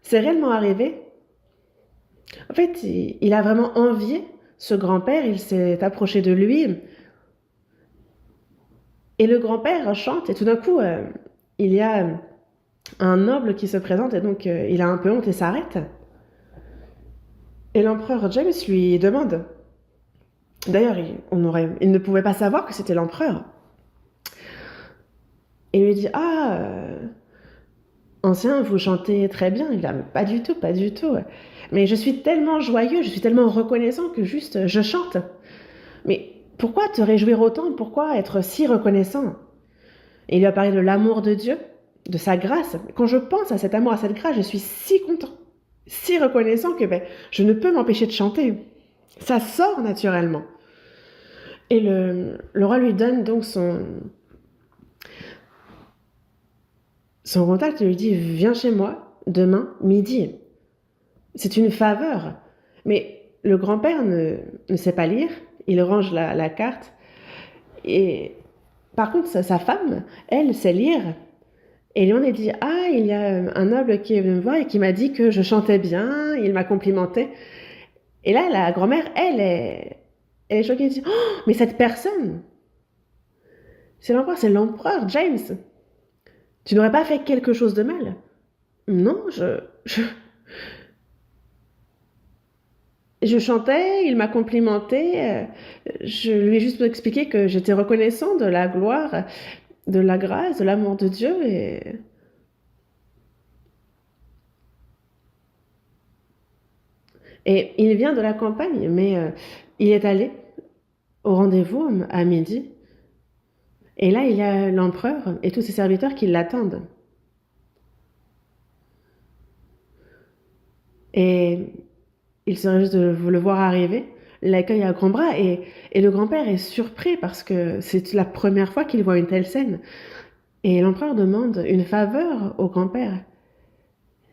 c'est réellement arrivé. En fait, il a vraiment envié ce grand-père, il s'est approché de lui, et le grand-père chante, et tout d'un coup, il y a un noble qui se présente, et donc il a un peu honte et s'arrête. Et l'empereur James lui demande, d'ailleurs, il ne pouvait pas savoir que c'était l'empereur, et il lui dit, ah, ancien, vous chantez très bien. Il dit, ah, pas du tout, pas du tout. Mais je suis tellement joyeux, je suis tellement reconnaissant que juste, je chante. Mais pourquoi te réjouir autant? Pourquoi être si reconnaissant? Et il lui a parlé de l'amour de Dieu, de sa grâce. Quand je pense à cet amour, à cette grâce, je suis si content, si reconnaissant que je ne peux m'empêcher de chanter. Ça sort naturellement. Et le roi lui donne donc son contact et lui dit, viens chez moi demain midi. C'est une faveur. Mais le grand-père ne sait pas lire, il range la carte. Et par contre, sa femme, elle, sait lire. Et lui, on a dit, ah, il y a un noble qui est venu me voir et qui m'a dit que je chantais bien, il m'a complimenté. Et là, la grand-mère, elle est choquée, elle dit, oh, mais cette personne, c'est l'empereur James. Tu n'aurais pas fait quelque chose de mal? Non, je chantais, il m'a complimenté, je lui ai juste expliqué que j'étais reconnaissant de la gloire, de la grâce, de l'amour de Dieu. Et il vient de la campagne, mais il est allé au rendez-vous à midi. Et là, il y a l'empereur et tous ses serviteurs qui l'attendent. Et il serait juste de le voir arriver, l'accueille à grands bras. Et le grand-père est surpris parce que c'est la première fois qu'il voit une telle scène. Et l'empereur demande une faveur au grand-père.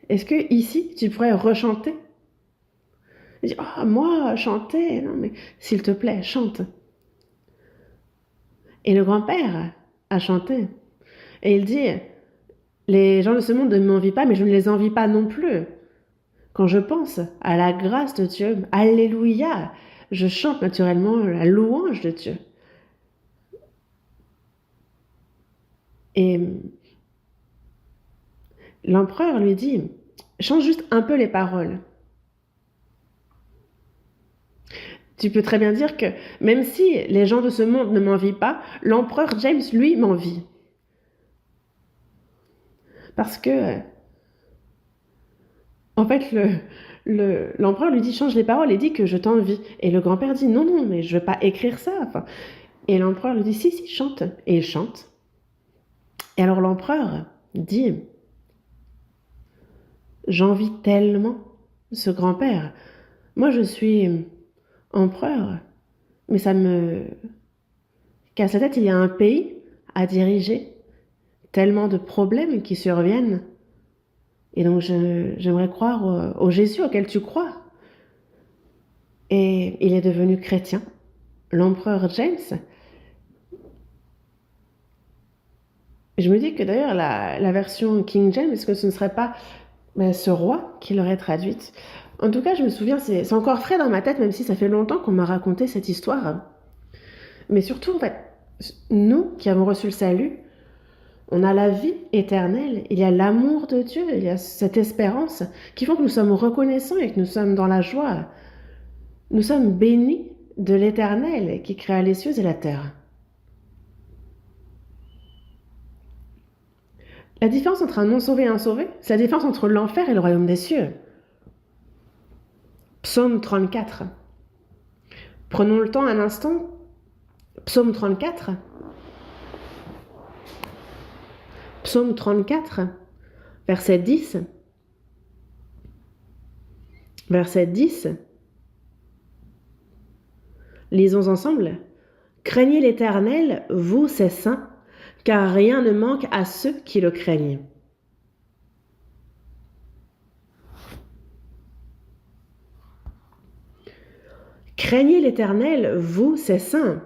Est-ce que ici, tu pourrais rechanter? Il dit, oh, moi, chanter? Non, mais s'il te plaît, chante. Et le grand-père a chanté. Et il dit, les gens de ce monde ne m'envient pas, mais je ne les envie pas non plus. Quand je pense à la grâce de Dieu, alléluia, je chante naturellement la louange de Dieu. Et l'empereur lui dit, change juste un peu les paroles. Tu peux très bien dire que même si les gens de ce monde ne m'envient pas, l'empereur James, lui, m'envie. Parce que, en fait, l'empereur lui dit, change les paroles et dit que je t'envie. Et le grand-père dit, non, non, mais je ne veux pas écrire ça. Enfin, et l'empereur lui dit, si, si, chante. Et il chante. Et alors l'empereur dit, j'envie tellement ce grand-père. Moi, je suis empereur, mais ça me casse la tête. Il y a un pays à diriger, tellement de problèmes qui surviennent. Et donc, j'aimerais croire au Jésus auquel tu crois. Et il est devenu chrétien, l'empereur James. Je me dis que d'ailleurs, la version King James, est-ce que ce ne serait pas ce roi qui l'aurait traduite? En tout cas, je me souviens, c'est encore frais dans ma tête, même si ça fait longtemps qu'on m'a raconté cette histoire. Mais surtout, en fait, nous qui avons reçu le salut, on a la vie éternelle, il y a l'amour de Dieu, il y a cette espérance qui font que nous sommes reconnaissants et que nous sommes dans la joie. Nous sommes bénis de l'Éternel qui créa les cieux et la terre. La différence entre un non-sauvé et un sauvé, c'est la différence entre l'enfer et le royaume des cieux. Psaume 34. Prenons le temps un instant. Psaume 34. Psaume 34, verset 10. Verset 10. Lisons ensemble. Craignez l'Éternel, vous ses saints, car rien ne manque à ceux qui le craignent. Craignez l'Éternel, vous ses saints.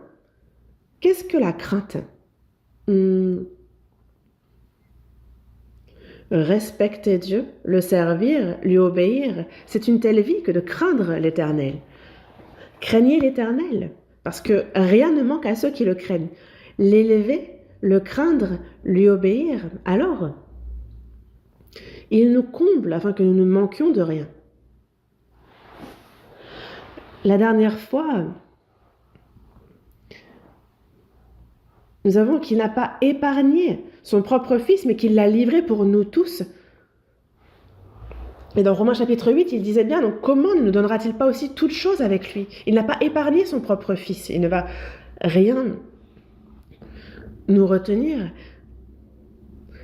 Qu'est-ce que la crainte? Respecter Dieu, le servir, lui obéir, c'est une telle vie que de craindre l'Éternel. Craignez l'Éternel, parce que rien ne manque à ceux qui le craignent. L'élever, le craindre, lui obéir, alors il nous comble afin que nous ne manquions de rien. La dernière fois, nous avons qu'il n'a pas épargné son propre Fils, mais qu'il l'a livré pour nous tous. Et dans Romains chapitre 8, il disait bien, donc comment ne nous donnera-t-il pas aussi toutes choses avec lui? Il n'a pas épargné son propre Fils, il ne va rien nous retenir.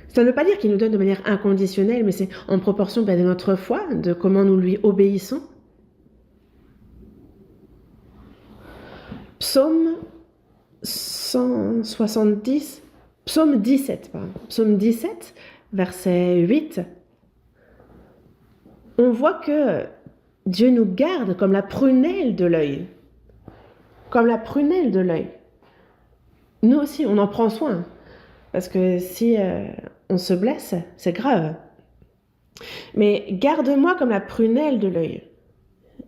Ça ne veut pas dire qu'il nous donne de manière inconditionnelle, mais c'est en proportion de notre foi, de comment nous lui obéissons. Psaume 170, Psaume 17, verset 8. On voit que Dieu nous garde comme la prunelle de l'œil. Comme la prunelle de l'œil. Nous aussi, on en prend soin. Parce que si on se blesse, c'est grave. Mais garde-moi comme la prunelle de l'œil.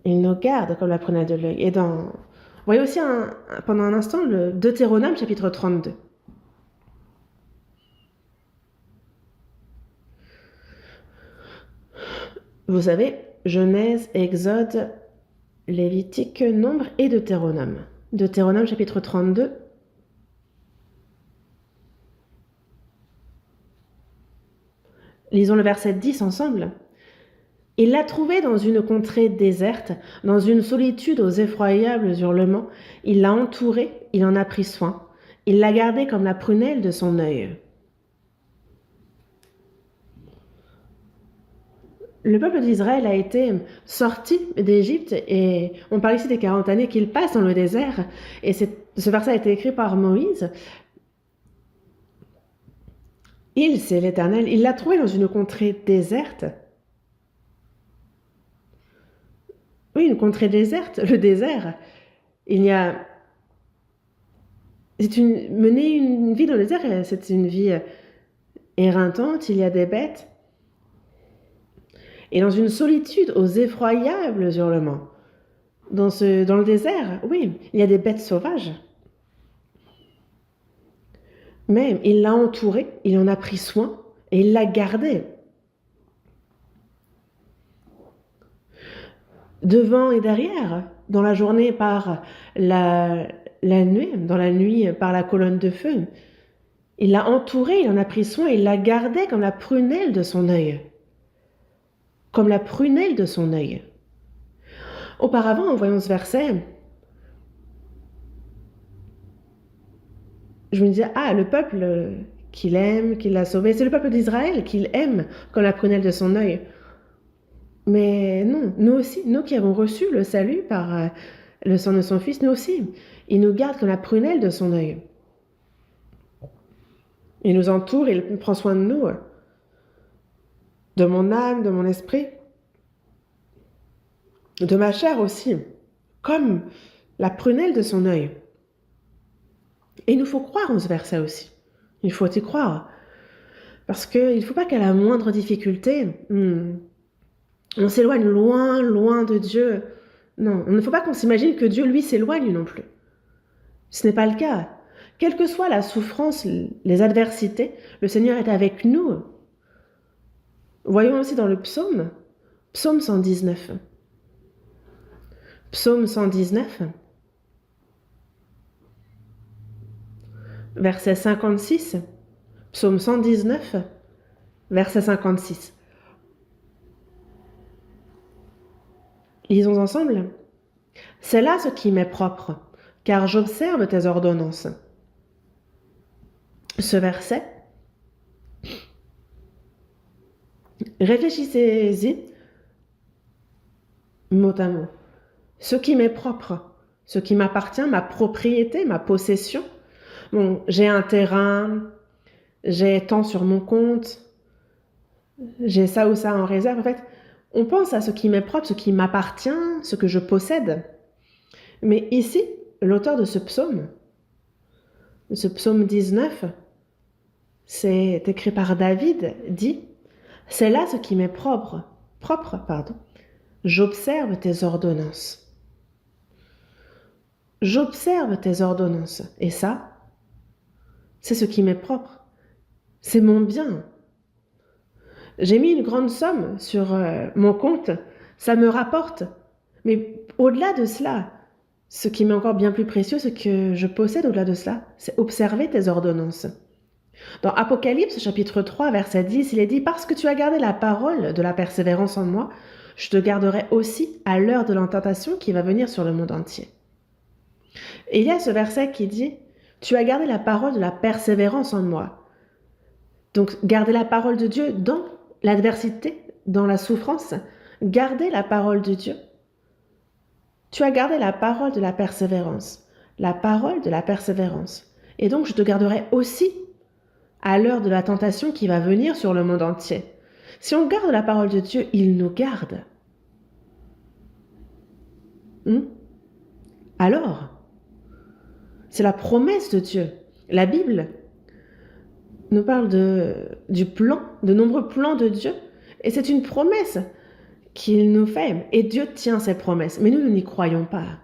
Il nous garde comme la prunelle de l'œil. Et vous voyez aussi pendant un instant le Deutéronome chapitre 32. Vous savez, Genèse, Exode, Lévitique, Nombre et Deutéronome. Deutéronome chapitre 32. Lisons le verset 10 ensemble. Il l'a trouvé dans une contrée déserte, dans une solitude aux effroyables hurlements. Il l'a entouré, il en a pris soin. Il l'a gardé comme la prunelle de son œil. Le peuple d'Israël a été sorti d'Égypte et on parle ici des 40 années qu'il passe dans le désert. Et ce verset a été écrit par Moïse. C'est l'Éternel. Il l'a trouvé dans une contrée déserte. Oui, une contrée déserte, le désert. Mener une vie dans le désert, c'est une vie éreintante, il y a des bêtes. Et dans une solitude aux effroyables hurlements. Dans le désert, oui, il y a des bêtes sauvages. Mais il l'a entouré, il en a pris soin et il l'a gardé. Devant et derrière, dans la journée par la nuit, dans la nuit par la colonne de feu. Il l'a entouré, il en a pris soin, il l'a gardé comme la prunelle de son œil. Comme la prunelle de son œil. Auparavant, en voyant ce verset, je me disais, le peuple qu'il aime, qu'il a sauvé, c'est le peuple d'Israël qu'il aime comme la prunelle de son œil. Mais non, nous aussi, nous qui avons reçu le salut par le sang de son Fils, nous aussi, il nous garde comme la prunelle de son œil. Il nous entoure, il prend soin de nous, de mon âme, de mon esprit, de ma chair aussi, comme la prunelle de son œil. Et il nous faut croire en ce verset aussi. Il faut y croire. Parce qu'il ne faut pas qu'à la moindre difficulté, on s'éloigne loin, loin de Dieu. Non, il ne faut pas qu'on s'imagine que Dieu, lui, s'éloigne non plus. Ce n'est pas le cas. Quelle que soit la souffrance, les adversités, le Seigneur est avec nous. Voyons aussi dans le psaume 119. Psaume 119, verset 56. Psaume 119, verset 56. Lisons ensemble. C'est là ce qui m'est propre, car j'observe tes ordonnances. Ce verset, réfléchissez-y mot à mot. Ce qui m'est propre, ce qui m'appartient, ma propriété, ma possession. Bon, j'ai un terrain, j'ai tant sur mon compte, j'ai ça ou ça en réserve. En fait, on pense à ce qui m'est propre, ce qui m'appartient, ce que je possède. Mais ici, l'auteur de ce psaume 19, c'est écrit par David, dit « C'est là ce qui m'est propre, j'observe tes ordonnances. » J'observe tes ordonnances. Et ça, c'est ce qui m'est propre. C'est mon bien. J'ai mis une grande somme sur mon compte, ça me rapporte. Mais au-delà de cela, ce qui m'est encore bien plus précieux, ce que je possède au-delà de cela, c'est observer tes ordonnances. Dans Apocalypse, chapitre 3, verset 10, il est dit « Parce que tu as gardé la parole de la persévérance en moi, je te garderai aussi à l'heure de la tentation qui va venir sur le monde entier. » Et il y a ce verset qui dit « Tu as gardé la parole de la persévérance en moi. » Donc, garder la parole de Dieu dans l'adversité, dans la souffrance, garder la parole de Dieu. Tu as gardé la parole de la persévérance. La parole de la persévérance. Et donc, je te garderai aussi à l'heure de la tentation qui va venir sur le monde entier. Si on garde la parole de Dieu, il nous garde. Alors, c'est la promesse de Dieu. La Bible nous parle du plan, de nombreux plans de Dieu, et c'est une promesse qu'il nous fait. Et Dieu tient ses promesses, mais nous n'y croyons pas.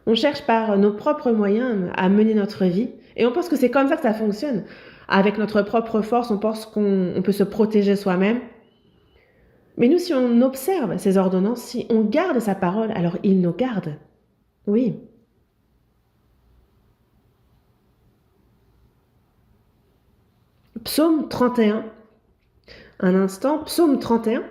On cherche par nos propres moyens à mener notre vie, et on pense que c'est comme ça que ça fonctionne. Avec notre propre force, on pense qu'on peut se protéger soi-même. Mais nous, si on observe ses ordonnances, si on garde sa parole, alors il nous garde. Oui. Psaume 31. Un instant, Psaume 31.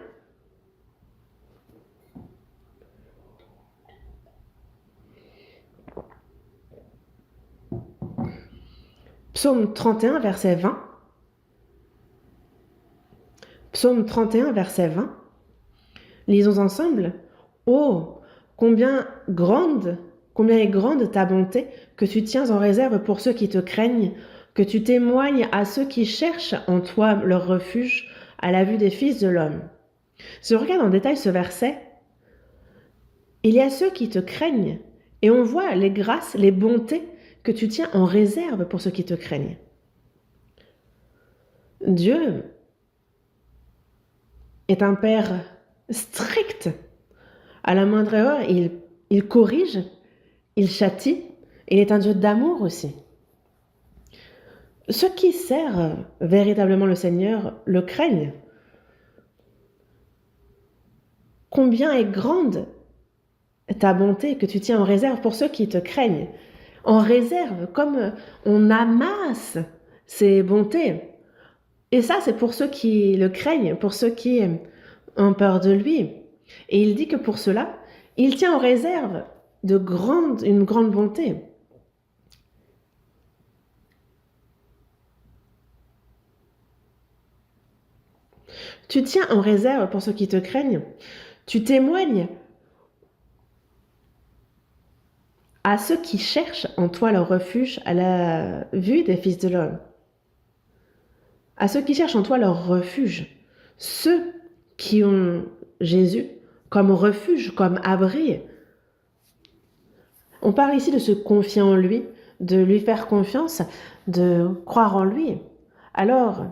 Psaume 31, verset 20. Psaume 31, verset 20. Lisons ensemble. « Oh, combien est grande ta bonté, que tu tiens en réserve pour ceux qui te craignent, que tu témoignes à ceux qui cherchent en toi leur refuge, à la vue des fils de l'homme. » Si on regarde en détail ce verset, il y a ceux qui te craignent, et on voit les grâces, les bontés que tu tiens en réserve pour ceux qui te craignent. Dieu est un Père strict. À la moindre erreur, il corrige, il châtie. Il est un Dieu d'amour aussi. Ceux qui servent véritablement le Seigneur le craignent. Combien est grande ta bonté que tu tiens en réserve pour ceux qui te craignent. En réserve, comme on amasse ces bontés. Et ça, c'est pour ceux qui le craignent, pour ceux qui ont peur de lui. Et il dit que pour cela, il tient en réserve une grande bonté. Tu tiens en réserve pour ceux qui te craignent. Tu témoignes à ceux qui cherchent en toi leur refuge à la vue des fils de l'homme. À ceux qui cherchent en toi leur refuge. Ceux qui ont Jésus comme refuge, comme abri. On parle ici de se confier en lui, de lui faire confiance, de croire en lui. Alors,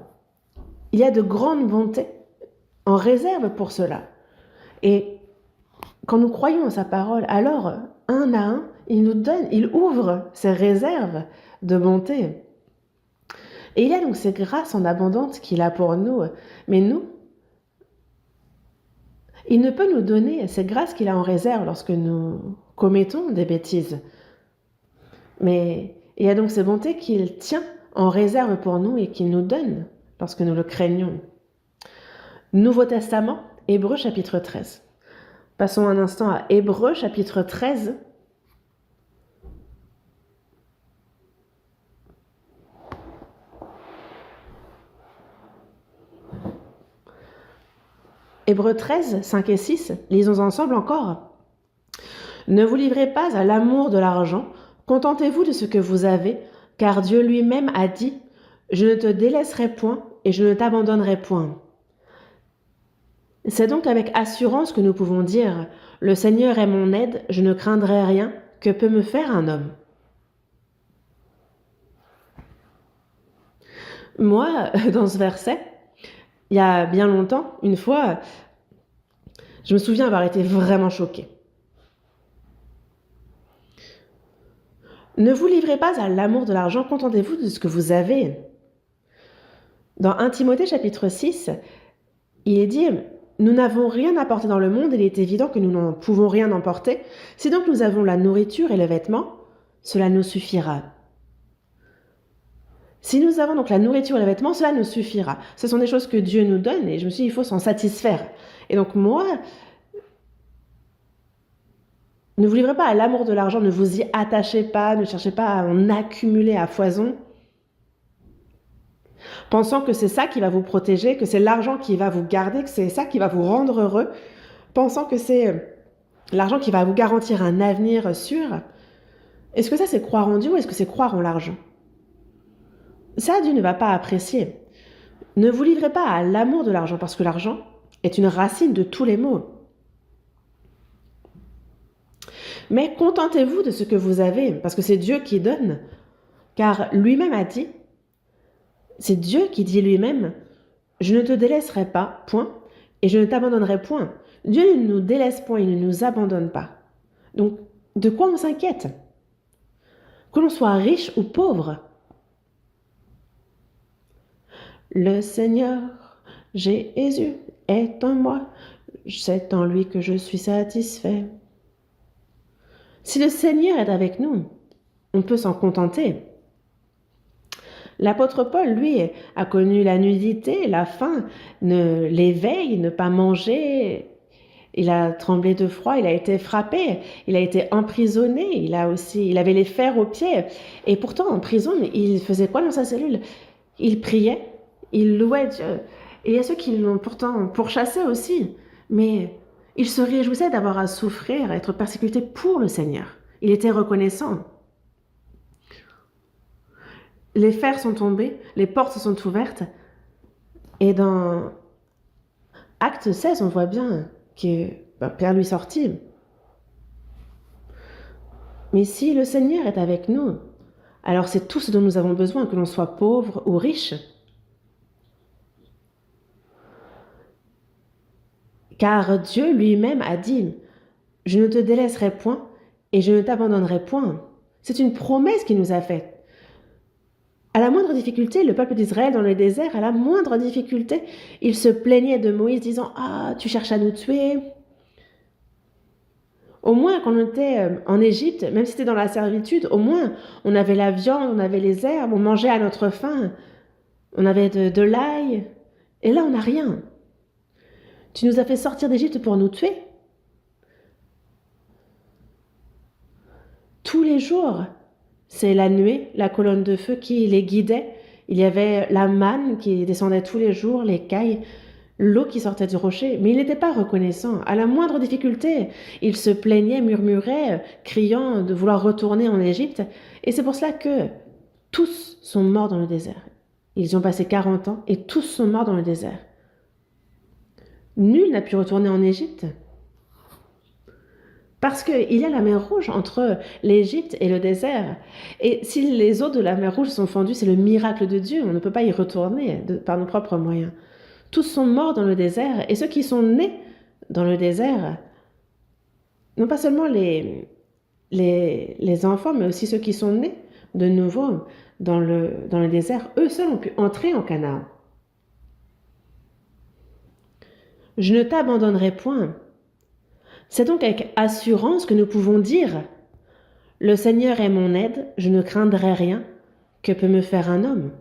il y a de grandes bontés en réserve pour cela. Et quand nous croyons en sa parole, alors, un à un, il ouvre ses réserves de bonté. Et il y a donc ces grâces en abondance qu'il a pour nous. Mais nous, il ne peut nous donner ces grâces qu'il a en réserve lorsque nous commettons des bêtises. Mais il y a donc ces bontés qu'il tient en réserve pour nous et qu'il nous donne lorsque nous le craignons. Nouveau Testament, Hébreux chapitre 13. Passons un instant à Hébreux chapitre 13. Hébreux 13, 5 et 6, lisons ensemble encore. Ne vous livrez pas à l'amour de l'argent, contentez-vous de ce que vous avez, car Dieu lui-même a dit « Je ne te délaisserai point et je ne t'abandonnerai point ». C'est donc avec assurance que nous pouvons dire « Le Seigneur est mon aide, je ne craindrai rien, que peut me faire un homme ?» Moi, dans ce verset, il y a bien longtemps, une fois, je me souviens avoir été vraiment choquée. Ne vous livrez pas à l'amour de l'argent, contentez-vous de ce que vous avez. Dans 1 Timothée chapitre 6, il est dit « Nous n'avons rien apporté dans le monde, il est évident que nous n'en pouvons rien emporter. Si donc nous avons la nourriture et les vêtements, cela nous suffira. » Si nous avons donc la nourriture et les vêtements, cela nous suffira. Ce sont des choses que Dieu nous donne et je me suis dit, il faut s'en satisfaire. Et donc moi, ne vous livrez pas à l'amour de l'argent, ne vous y attachez pas, ne cherchez pas à en accumuler à foison, pensant que c'est ça qui va vous protéger, que c'est l'argent qui va vous garder, que c'est ça qui va vous rendre heureux, pensant que c'est l'argent qui va vous garantir un avenir sûr. Est-ce que ça c'est croire en Dieu ou est-ce que c'est croire en l'argent? Ça, Dieu ne va pas apprécier. Ne vous livrez pas à l'amour de l'argent, parce que l'argent est une racine de tous les maux. Mais contentez-vous de ce que vous avez, parce que c'est Dieu qui donne. Car lui-même a dit, c'est Dieu qui dit lui-même, « Je ne te délaisserai pas, point, et je ne t'abandonnerai point. » Dieu ne nous délaisse point, il ne nous abandonne pas. Donc, de quoi on s'inquiète? Que l'on soit riche ou pauvre. Le Seigneur, Jésus, est en moi, c'est en lui que je suis satisfait. Si le Seigneur est avec nous, on peut s'en contenter. L'apôtre Paul, lui, a connu la nudité, la faim, l'éveil, ne pas manger. Il a tremblé de froid, il a été frappé, il a été emprisonné, il avait les fers aux pieds. Et pourtant, en prison, il faisait quoi dans sa cellule? Il priait, il louait Dieu. Et il y a ceux qui l'ont pourtant pourchassé aussi. Mais il se réjouissait d'avoir à souffrir, à être persécuté pour le Seigneur. Il était reconnaissant. Les fers sont tombés, les portes se sont ouvertes. Et dans Acte 16, on voit bien que Pierre lui sortit. Mais si le Seigneur est avec nous, alors c'est tout ce dont nous avons besoin, que l'on soit pauvre ou riche. Car Dieu lui-même a dit « Je ne te délaisserai point et je ne t'abandonnerai point ». C'est une promesse qu'il nous a faite. À la moindre difficulté, le peuple d'Israël dans le désert, à la moindre difficulté, il se plaignait de Moïse disant « Ah, tu cherches à nous tuer ». Au moins, quand on était en Égypte, même si c'était dans la servitude, au moins, on avait la viande, on avait les herbes, on mangeait à notre faim, on avait de l'ail. Et là, on n'a rien. Tu nous as fait sortir d'Égypte pour nous tuer. Tous les jours, c'est la nuée, la colonne de feu qui les guidait. Il y avait la manne qui descendait tous les jours, les cailles, l'eau qui sortait du rocher. Mais il n'était pas reconnaissant. À la moindre difficulté, il se plaignait, murmurait, criant de vouloir retourner en Égypte. Et c'est pour cela que tous sont morts dans le désert. Ils ont passé 40 ans et tous sont morts dans le désert. Nul n'a pu retourner en Égypte. Parce qu'il y a la mer Rouge entre l'Égypte et le désert. Et si les eaux de la mer Rouge sont fendues, c'est le miracle de Dieu. On ne peut pas y retourner par nos propres moyens. Tous sont morts dans le désert. Et ceux qui sont nés dans le désert, non pas seulement les enfants, mais aussi ceux qui sont nés de nouveau dans le désert, eux seuls ont pu entrer en Canaan. Je ne t'abandonnerai point. C'est donc avec assurance que nous pouvons dire « Le Seigneur est mon aide, je ne craindrai rien, que peut me faire un homme ?»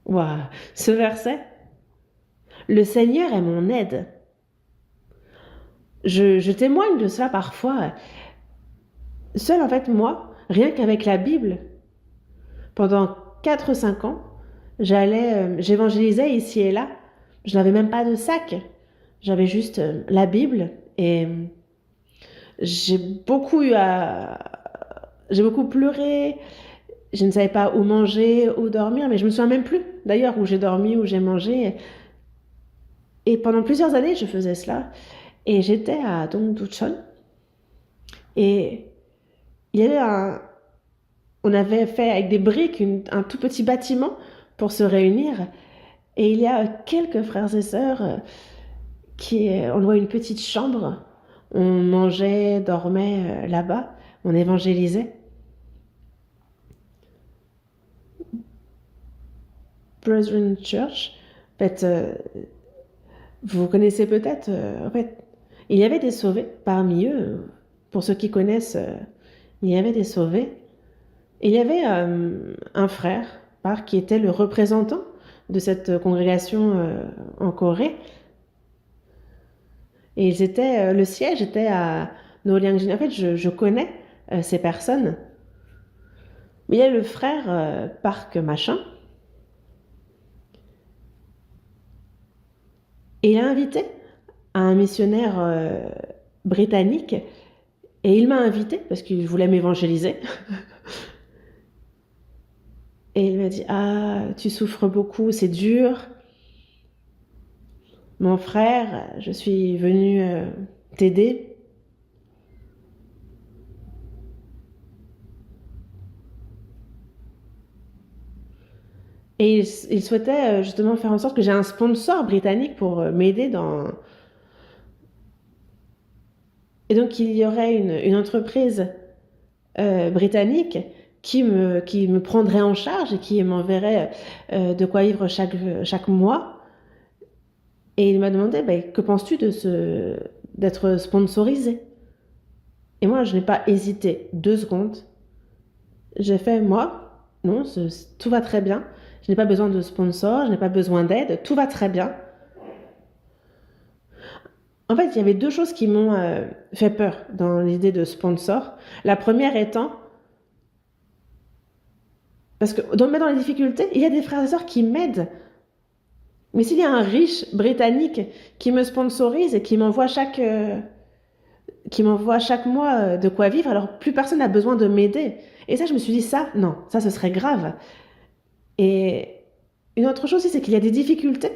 Waouh, ce verset « Le Seigneur est mon aide ». Je témoigne de cela parfois. Seul en fait, moi, rien qu'avec la Bible, pendant 4 ou 5 ans, j'évangélisais ici et là, Je n'avais même pas de sac. J'avais juste la Bible et j'ai beaucoup eu à... J'ai beaucoup pleuré. Je ne savais pas où manger, où dormir, mais je me souviens même plus d'ailleurs où j'ai dormi, où j'ai mangé. Et pendant plusieurs années, je faisais cela. Et j'étais à Dongducheon. Et il y avait on avait fait avec des briques un tout petit bâtiment pour se réunir. Et il y a quelques frères et sœurs on louait une petite chambre. On mangeait, dormait là-bas. On évangélisait. Brethren Church, en fait, vous connaissez peut-être, en fait, il y avait des sauvés parmi eux. Pour ceux qui connaissent, il y avait des sauvés. Et il y avait un frère qui était le représentant de cette congrégation en Corée. Et le siège était à Noryang-jin. En fait, je connais ces personnes. Mais il y a le frère Park machin. Et il a invité un missionnaire britannique. Et il m'a invité parce qu'il voulait m'évangéliser. Et il m'a dit, ah, tu souffres beaucoup, c'est dur. Mon frère, je suis venu t'aider. Et il souhaitait justement faire en sorte que j'ai un sponsor britannique pour m'aider dans... Et donc il y aurait une entreprise britannique qui me prendrait en charge et qui m'enverrait de quoi vivre chaque mois. Et il m'a demandé, bah, que penses-tu d'être sponsorisé? Et moi, je n'ai pas hésité 2 secondes. J'ai fait, moi, non, tout va très bien. Je n'ai pas besoin de sponsor, je n'ai pas besoin d'aide, tout va très bien. En fait, il y avait 2 choses qui m'ont fait peur dans l'idée de sponsor. La première étant, parce que dans les difficultés, il y a des frères et sœurs qui m'aident. Mais s'il y a un riche britannique qui me sponsorise et qui m'envoie chaque mois de quoi vivre, alors plus personne n'a besoin de m'aider. Et ça, je me suis dit, ça, non, ça, ce serait grave. Et une autre chose aussi, c'est qu'il y a des difficultés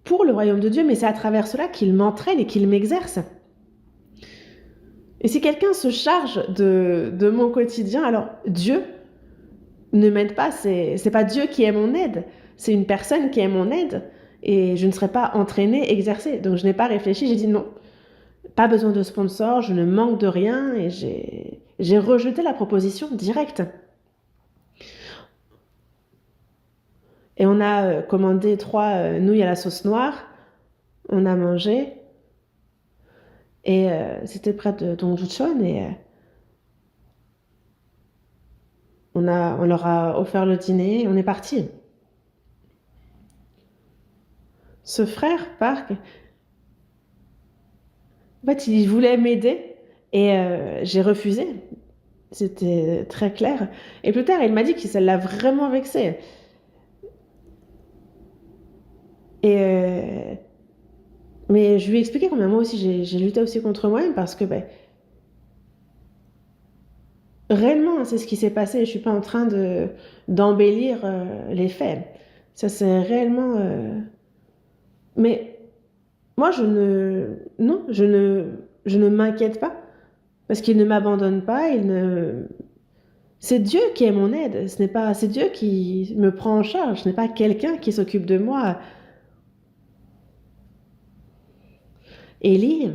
pour le royaume de Dieu, mais c'est à travers cela qu'il m'entraîne et qu'il m'exerce. Et si quelqu'un se charge de mon quotidien, alors Dieu ne m'aide pas, c'est pas Dieu qui est mon aide, c'est une personne qui est mon aide, et je ne serai pas entraînée, exercée. Donc je n'ai pas réfléchi, j'ai dit non, pas besoin de sponsor, je ne manque de rien, et j'ai rejeté la proposition directe. Et on a commandé 3 nouilles à la sauce noire, on a mangé, et c'était près de Dongjucheon, et on leur a offert le dîner, et on est parti. Ce frère, Park, en fait, il voulait m'aider, et j'ai refusé. C'était très clair. Et plus tard, il m'a dit que ça l'a vraiment vexé. Et mais je lui ai expliqué combien moi aussi j'ai lutté aussi contre moi-même parce que ben, réellement c'est ce qui s'est passé. Je suis pas en train d'embellir les faits. Ça c'est réellement. Mais moi non, je ne m'inquiète pas parce qu'il ne m'abandonne pas. C'est Dieu qui est mon aide. C'est Dieu qui me prend en charge. Ce n'est pas quelqu'un qui s'occupe de moi. Élie,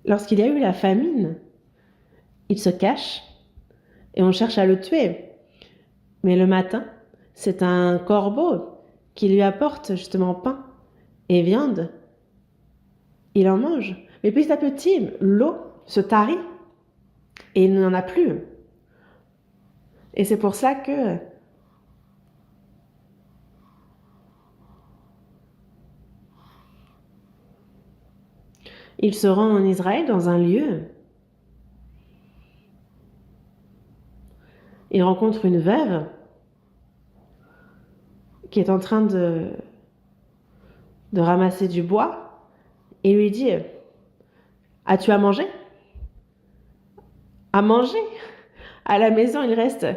lorsqu'il y a eu la famine, il se cache et on cherche à le tuer. Mais le matin, c'est un corbeau qui lui apporte justement pain et viande. Il en mange. Mais petit à petit, l'eau se tarit et il n'en a plus. Et c'est pour ça que il se rend en Israël dans un lieu il rencontre une veuve qui est en train de ramasser du bois et lui dit « As-tu à manger ?»« À manger ?» À la maison, il reste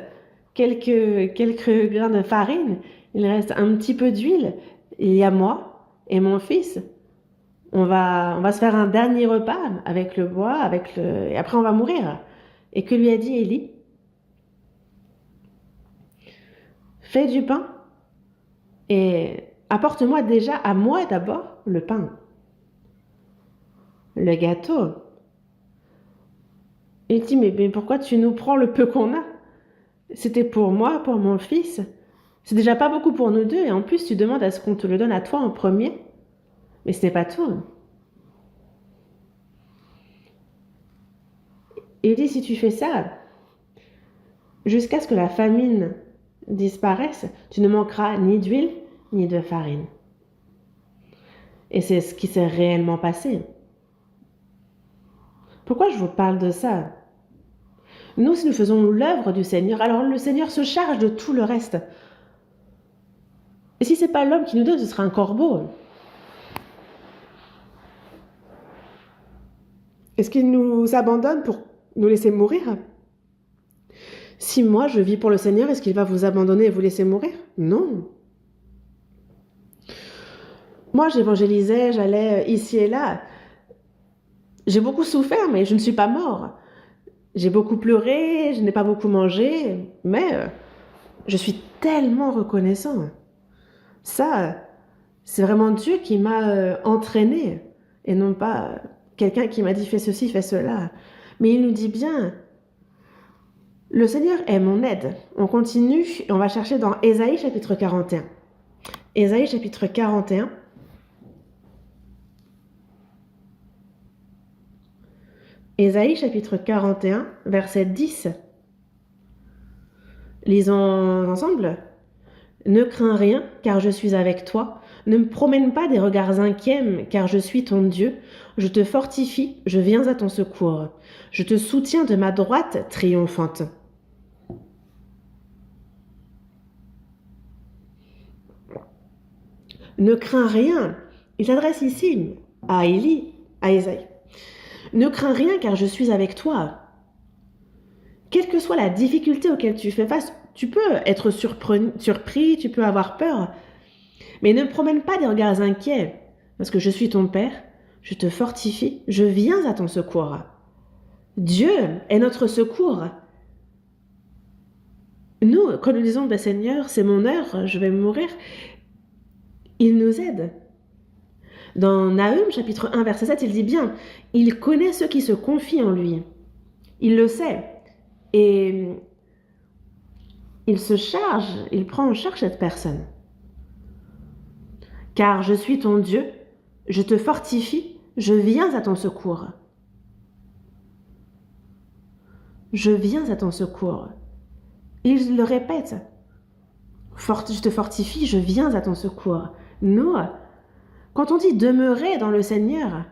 quelques grains de farine, il reste un petit peu d'huile. Il y a moi et mon fils. On va se faire un dernier repas avec le bois, et après on va mourir. Et que lui a dit Élie? Fais du pain et apporte-moi déjà à moi d'abord le pain. Le gâteau. Il dit, mais pourquoi tu nous prends le peu qu'on a? C'était pour moi, pour mon fils. C'est déjà pas beaucoup pour nous deux, et en plus tu demandes à ce qu'on te le donne à toi en premier. Mais ce n'est pas tout. Il dit, si tu fais ça, jusqu'à ce que la famine disparaisse, tu ne manqueras ni d'huile, ni de farine. Et c'est ce qui s'est réellement passé. Pourquoi je vous parle de ça? Nous, si nous faisons l'œuvre du Seigneur, alors le Seigneur se charge de tout le reste. Et si ce n'est pas l'homme qui nous donne, ce sera un corbeau. Est-ce qu'il nous abandonne pour nous laisser mourir? Si moi je vis pour le Seigneur, est-ce qu'il va vous abandonner et vous laisser mourir? Non. Moi j'évangélisais, j'allais ici et là. J'ai beaucoup souffert, mais je ne suis pas mort. J'ai beaucoup pleuré, je n'ai pas beaucoup mangé, mais je suis tellement reconnaissant. Ça, c'est vraiment Dieu qui m'a entraîné, et non pas quelqu'un qui m'a dit fais ceci, fais cela. Mais il nous dit bien, le Seigneur est mon aide. On continue et on va chercher dans Ésaïe chapitre 41. Ésaïe chapitre 41. Ésaïe chapitre 41, verset 10. Lisons ensemble. Ne crains rien, car je suis avec toi. Ne me promène pas des regards inquiets, car je suis ton Dieu. Je te fortifie, je viens à ton secours. Je te soutiens de ma droite triomphante. Ne crains rien. Il s'adresse ici à Élie, à Ésaïe. Ne crains rien, car je suis avec toi. Quelle que soit la difficulté auquel tu fais face, tu peux être surpris, tu peux avoir peur. Mais ne promène pas des regards inquiets, parce que je suis ton Père, je te fortifie, je viens à ton secours. Dieu est notre secours. Nous, quand nous disons, Seigneur, c'est mon heure, je vais mourir, il nous aide. Dans Nahum, chapitre 1, verset 7, il dit bien, il connaît ceux qui se confient en lui. Il le sait. Et il se charge, il prend en charge cette personne. Car je suis ton Dieu, je te fortifie, je viens à ton secours. Je viens à ton secours. Il le répète. Je te fortifie, je viens à ton secours. Nous, quand on dit demeurer dans le Seigneur,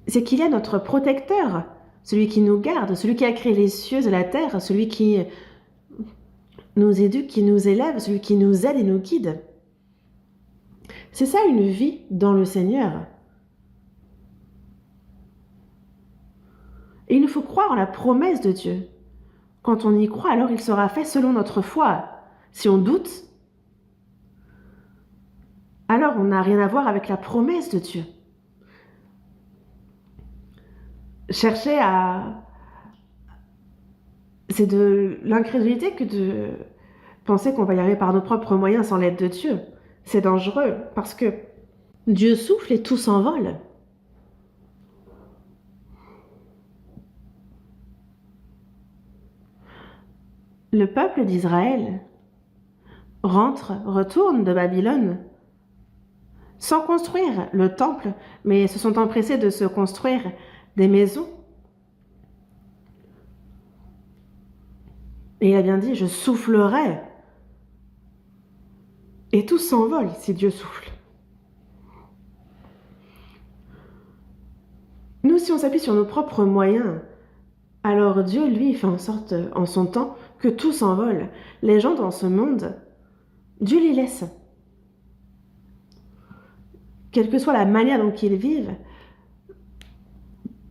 c'est qu'il est notre protecteur, celui qui nous garde, celui qui a créé les cieux et la terre, celui qui nous éduque, qui nous élève, celui qui nous aide et nous guide. C'est ça une vie dans le Seigneur. Et il nous faut croire en la promesse de Dieu. Quand on y croit, alors il sera fait selon notre foi. Si on doute, alors on n'a rien à voir avec la promesse de Dieu. Chercher à... C'est de l'incrédulité que de penser qu'on va y arriver par nos propres moyens sans l'aide de Dieu. C'est dangereux parce que Dieu souffle et tout s'envole. Le peuple d'Israël retourne de Babylone sans construire le temple, mais se sont empressés de se construire des maisons. Et il a bien dit, je soufflerai. Et tout s'envole si Dieu souffle. Nous, si on s'appuie sur nos propres moyens, alors Dieu, lui, fait en sorte, en son temps, que tout s'envole. Les gens dans ce monde, Dieu les laisse. Quelle que soit la manière dont ils vivent.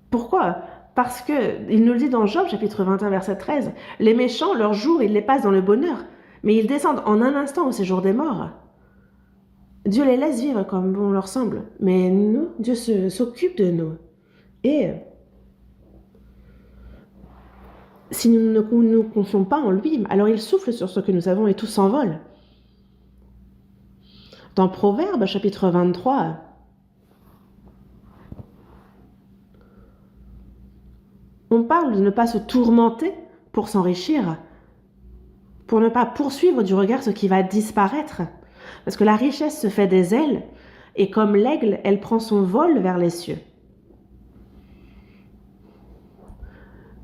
Pourquoi ? Parce que, il nous le dit dans Job, chapitre 21, verset 13, « Les méchants, leurs jours, ils les passent dans le bonheur, mais ils descendent en un instant au séjour des morts. » Dieu les laisse vivre comme bon leur semble, mais nous, Dieu s'occupe de nous. Et si nous ne nous confions pas en lui, alors il souffle sur ce que nous avons et tout s'envole. Dans Proverbes, chapitre 23, on parle de ne pas se tourmenter pour s'enrichir, pour ne pas poursuivre du regard ce qui va disparaître. Parce que la richesse se fait des ailes, et comme l'aigle, elle prend son vol vers les cieux.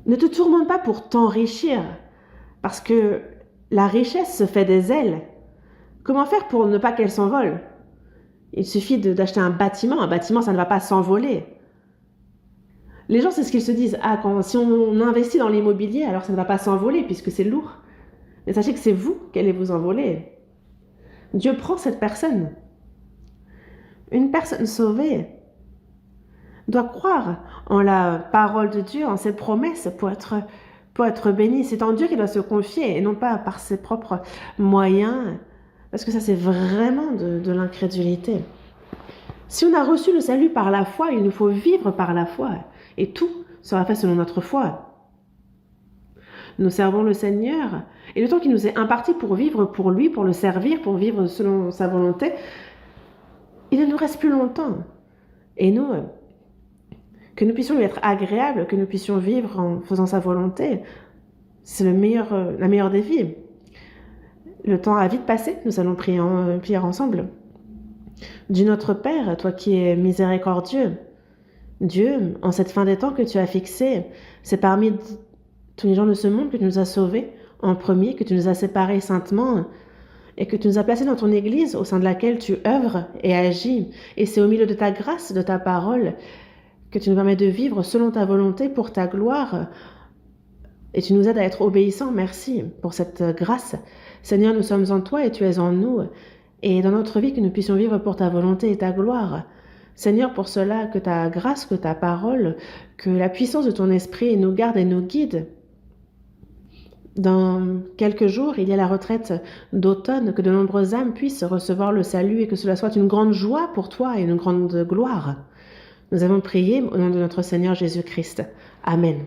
Ne te tourmente pas pour t'enrichir, parce que la richesse se fait des ailes. Comment faire pour ne pas qu'elle s'envole ? Il suffit d'acheter un bâtiment, ça ne va pas s'envoler. Les gens, c'est ce qu'ils se disent, si on investit dans l'immobilier, alors ça ne va pas s'envoler puisque c'est lourd. Mais sachez que c'est vous qui allez vous envoler. Dieu prend cette personne. Une personne sauvée doit croire en la parole de Dieu, en ses promesses pour être bénie. C'est en Dieu qu'il doit se confier et non pas par ses propres moyens, parce que ça c'est vraiment de l'incrédulité. Si on a reçu le salut par la foi, il nous faut vivre par la foi et tout sera fait selon notre foi. Nous servons le Seigneur et le temps qu'il nous est imparti pour vivre pour lui, pour le servir, pour vivre selon sa volonté, il ne nous reste plus longtemps. Et nous, que nous puissions lui être agréables, que nous puissions vivre en faisant sa volonté, c'est la meilleure des vies. Le temps a vite passé, nous allons prier ensemble. Dieu notre Père, toi qui es miséricordieux, Dieu, en cette fin des temps que tu as fixée, c'est parmi tous les gens de ce monde que tu nous as sauvés en premier, que tu nous as séparés saintement et que tu nous as placés dans ton Église au sein de laquelle tu œuvres et agis. Et c'est au milieu de ta grâce, de ta parole, que tu nous permets de vivre selon ta volonté pour ta gloire. Et tu nous aides à être obéissants. Merci pour cette grâce. Seigneur, nous sommes en toi et tu es en nous. Et dans notre vie, que nous puissions vivre pour ta volonté et ta gloire. Seigneur, pour cela, que ta grâce, que ta parole, que la puissance de ton esprit nous garde et nous guide. Dans quelques jours, il y a la retraite d'automne, que de nombreuses âmes puissent recevoir le salut et que cela soit une grande joie pour toi et une grande gloire. Nous avons prié au nom de notre Seigneur Jésus-Christ. Amen.